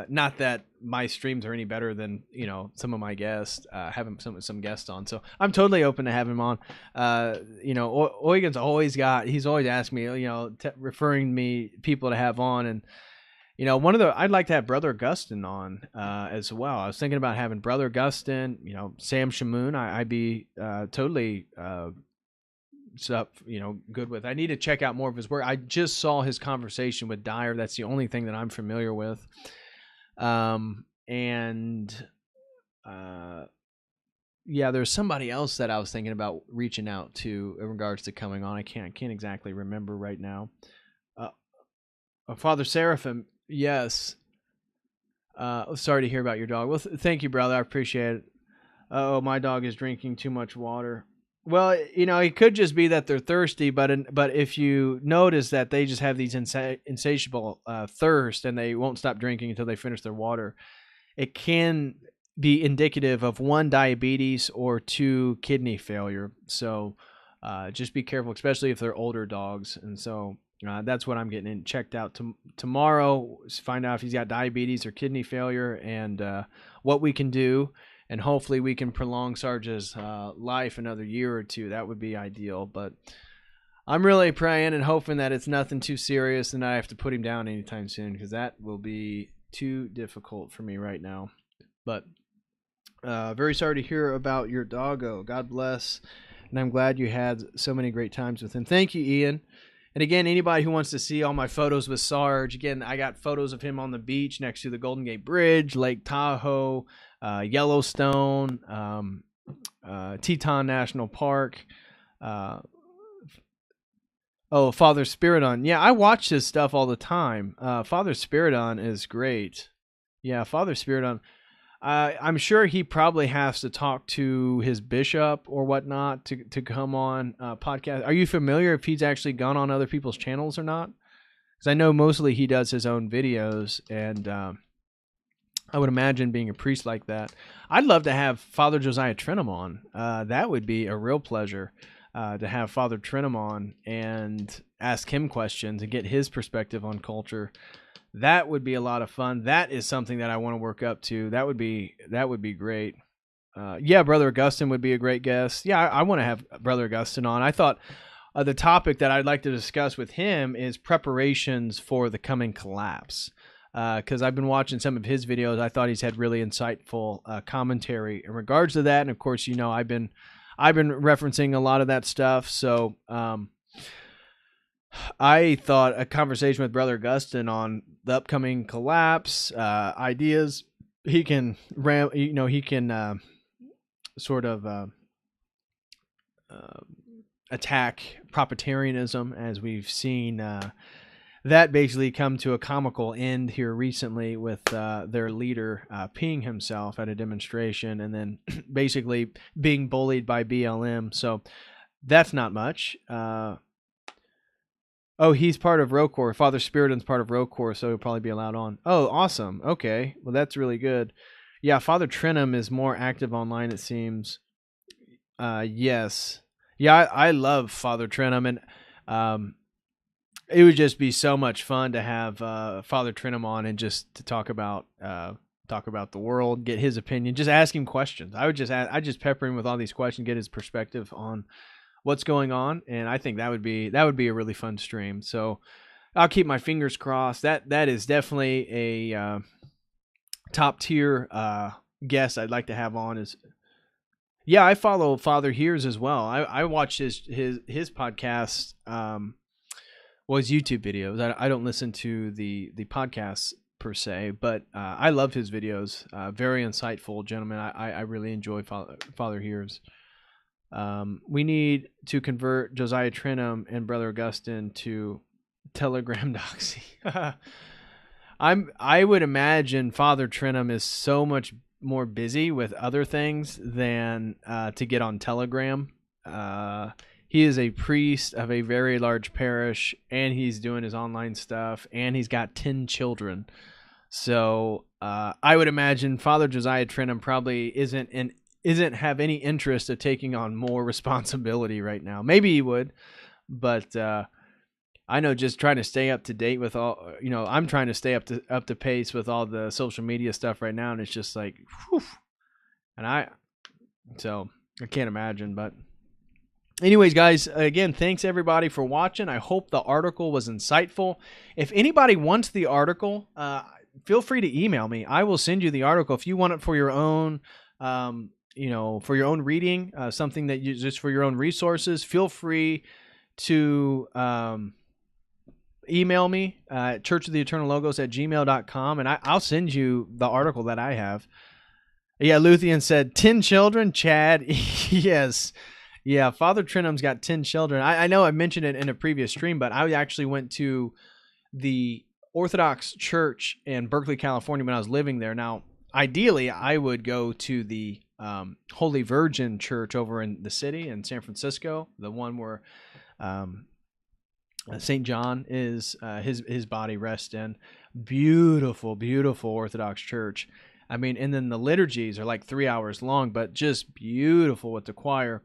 Not that my streams are any better than, you know, some of my guests, having some guests on. So I'm totally open to have him on. You know, Eugen's he's always asked me, you know, referring me people to have on. And, you know, I'd like to have Brother Augustine on as well. I was thinking about having Brother Augustine, you know, Sam Shamoon. I'd be totally stuff, you know, good with. I need to check out more of his work. I just saw his conversation with Dyer. That's the only thing that I'm familiar with. Yeah, there's somebody else that I was thinking about reaching out to in regards to coming on. I can't exactly remember right now. Father Seraphim, yes. Sorry to hear about your dog. Well, thank you, brother. I appreciate it. Oh, my dog is drinking too much water. Well, you know, it could just be that they're thirsty, but if you notice that they just have these insatiable thirst and they won't stop drinking until they finish their water, it can be indicative of 1, diabetes, or 2, kidney failure. So just be careful, especially if they're older dogs. And so that's what I'm getting checked out tomorrow, find out if he's got diabetes or kidney failure, and what we can do. And hopefully we can prolong Sarge's life another year or 2. That would be ideal. But I'm really praying and hoping that it's nothing too serious and I have to put him down anytime soon, because that will be too difficult for me right now. But very sorry to hear about your doggo. God bless. And I'm glad you had so many great times with him. Thank you, Ian. And again, anybody who wants to see all my photos with Sarge, again, I got photos of him on the beach next to the Golden Gate Bridge, Lake Tahoe, Yellowstone, Teton National Park. Father Spiridon. Yeah, I watch his stuff all the time. Father Spiridon is great. Yeah, Father Spiridon. I'm sure he probably has to talk to his bishop or whatnot to come on podcast. Are you familiar if he's actually gone on other people's channels or not? Because I know mostly he does his own videos, and I would imagine being a priest like that. I'd love to have Father Josiah Trenum on. That would be a real pleasure to have Father Trenum on and ask him questions and get his perspective on culture. That would be a lot of fun. That is something that I want to work up to. That would be great. Yeah, Brother Augustine would be a great guest. Yeah, I want to have Brother Augustine on. I thought the topic that I'd like to discuss with him is preparations for the coming collapse. Because I've been watching some of his videos. I thought he's had really insightful commentary in regards to that. And of course, you know, I've been referencing a lot of that stuff. So I thought a conversation with Brother Augustine on the upcoming collapse, ideas, he can sort of attack Prophetarianism, as we've seen that basically come to a comical end here recently with their leader peeing himself at a demonstration and then basically being bullied by BLM. So that's not much. Oh, he's part of Rocor. Father Spiridon's part of Rocor, so he'll probably be allowed on. Oh, awesome. Okay. Well, that's really good. Yeah, Father Trenum is more active online, it seems. Yes. Yeah, I love Father Trenum, and it would just be so much fun to have Father Trenum on and just to talk about the world, get his opinion, just ask him questions. I just pepper him with all these questions, get his perspective on what's going on, and I think that would be a really fun stream. So I'll keep my fingers crossed. That is definitely a top tier guest I'd like to have on. Yeah, I follow Father Hears as well. I watch his podcast, his YouTube videos. I don't listen to the podcasts per se, but I love his videos. Very insightful gentleman. I really enjoy Father Hears. We need to convert Josiah Trenum and Brother Augustine to Telegram doxy. I would imagine Father Trenum is so much more busy with other things than to get on Telegram. He is a priest of a very large parish, and he's doing his online stuff, and he's got 10 children. So I would imagine Father Josiah Trenum probably isn't have any interest of taking on more responsibility right now. Maybe he would, but I know, just trying to stay up to date with all, I'm trying to stay up to pace with all the social media stuff right now, and it's just like, whew. And so I can't imagine. But anyways, guys, again, thanks everybody for watching. I hope the article was insightful. If anybody wants the article, feel free to email me. I will send you the article if you want it for your own, for your own reading, something that you just for your own resources. Feel free to email me at churchoftheeternallogos@gmail.com, and I'll send you the article that I have. Yeah, Luthien said 10 children. Chad, yes. Yeah, Father Trinum's got 10 children. I know I mentioned it in a previous stream, but I actually went to the Orthodox Church in Berkeley, California when I was living there. Now, ideally, I would go to the Holy Virgin Church over in the city in San Francisco, the one where St. John is his body rests in. Beautiful, beautiful Orthodox church. I mean, and then the liturgies are like 3 hours long, but just beautiful with the choir.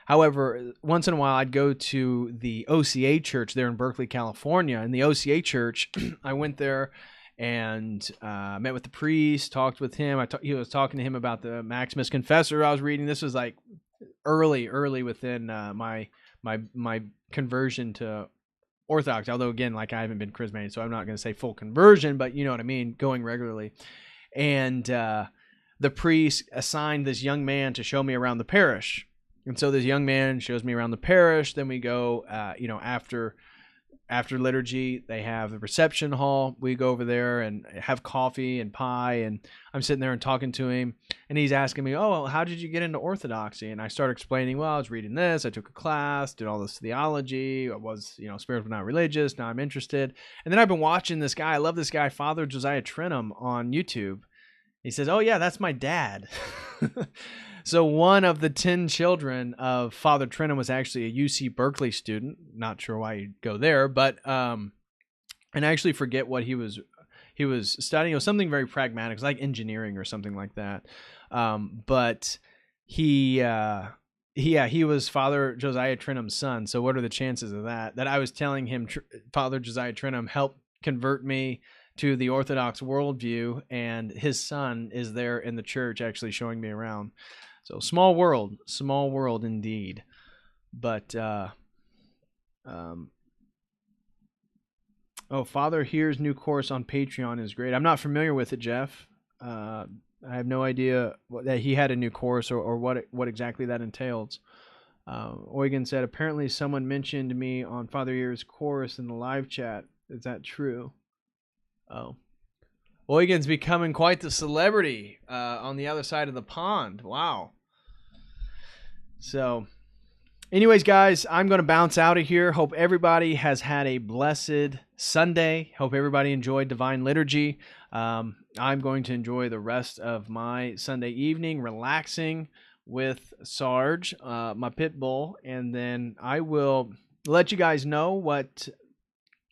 However, once in a while, I'd go to the OCA church there in Berkeley, California. And the OCA church, I went there and met with the priest, talked with him. He was talking to him about the Maximus Confessor I was reading. This was like early within my conversion to Orthodox. Although, again, like I haven't been charismatic, so I'm not going to say full conversion, but you know what I mean, going regularly. And the priest assigned this young man to show me around the parish. And so this young man shows me around the parish. Then we go, after liturgy, they have the reception hall. We go over there and have coffee and pie. And I'm sitting there and talking to him. And he's asking me, oh, well, how did you get into Orthodoxy? And I start explaining, well, I was reading this. I took a class, did all this theology. I was, spiritual, not religious. Now I'm interested. And then I've been watching this guy. I love this guy, Father Josiah Trinum, on YouTube. He says, oh, yeah, that's my dad. So one of the 10 children of Father Trinum was actually a UC Berkeley student. Not sure why you'd go there, but and I actually forget what he was studying. It was something very pragmatic. It was like engineering or something like that. But he was Father Josiah Trinum's son. So what are the chances of that? That I was telling him Father Josiah Trinum helped convert me to the Orthodox worldview, and his son is there in the church actually showing me around. So small world indeed. But Father Here's new course on Patreon is great. I'm not familiar with it, Jeff. I have no idea that he had a new course or what exactly that entails. Eugen said, apparently someone mentioned me on Father Here's course in the live chat. Is that true? Oh. Eugen's becoming quite the celebrity on the other side of the pond. Wow. So, anyways, guys, I'm going to bounce out of here. Hope everybody has had a blessed Sunday. Hope everybody enjoyed Divine Liturgy. I'm going to enjoy the rest of my Sunday evening, relaxing with Sarge, my pit bull, and then I will let you guys know what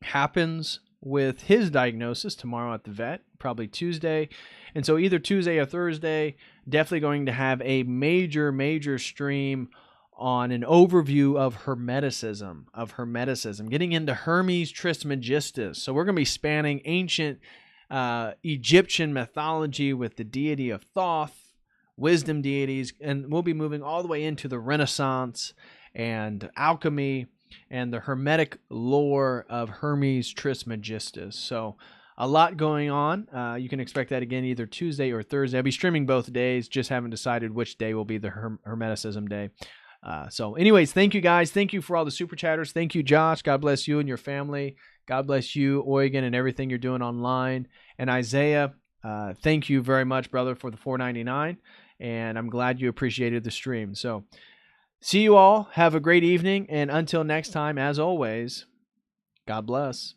happens with his diagnosis tomorrow at the vet, probably Tuesday. And so either Tuesday or Thursday, definitely going to have a major stream on an overview of Hermeticism, getting into Hermes Trismegistus. So we're going to be spanning ancient Egyptian mythology with the deity of Thoth, wisdom deities, and we'll be moving all the way into the Renaissance and alchemy and the Hermetic lore of Hermes Trismegistus. So a lot going on. You can expect that again either Tuesday or Thursday. I'll be streaming both days, just haven't decided which day will be the Hermeticism day. So anyways, thank you guys. Thank you for all the super chatters. Thank you, Josh. God bless you and your family. God bless you, Eugen, and everything you're doing online. And Isaiah, thank you very much, brother, for the $4.99. And I'm glad you appreciated the stream. So see you all. Have a great evening. And until next time, as always, God bless.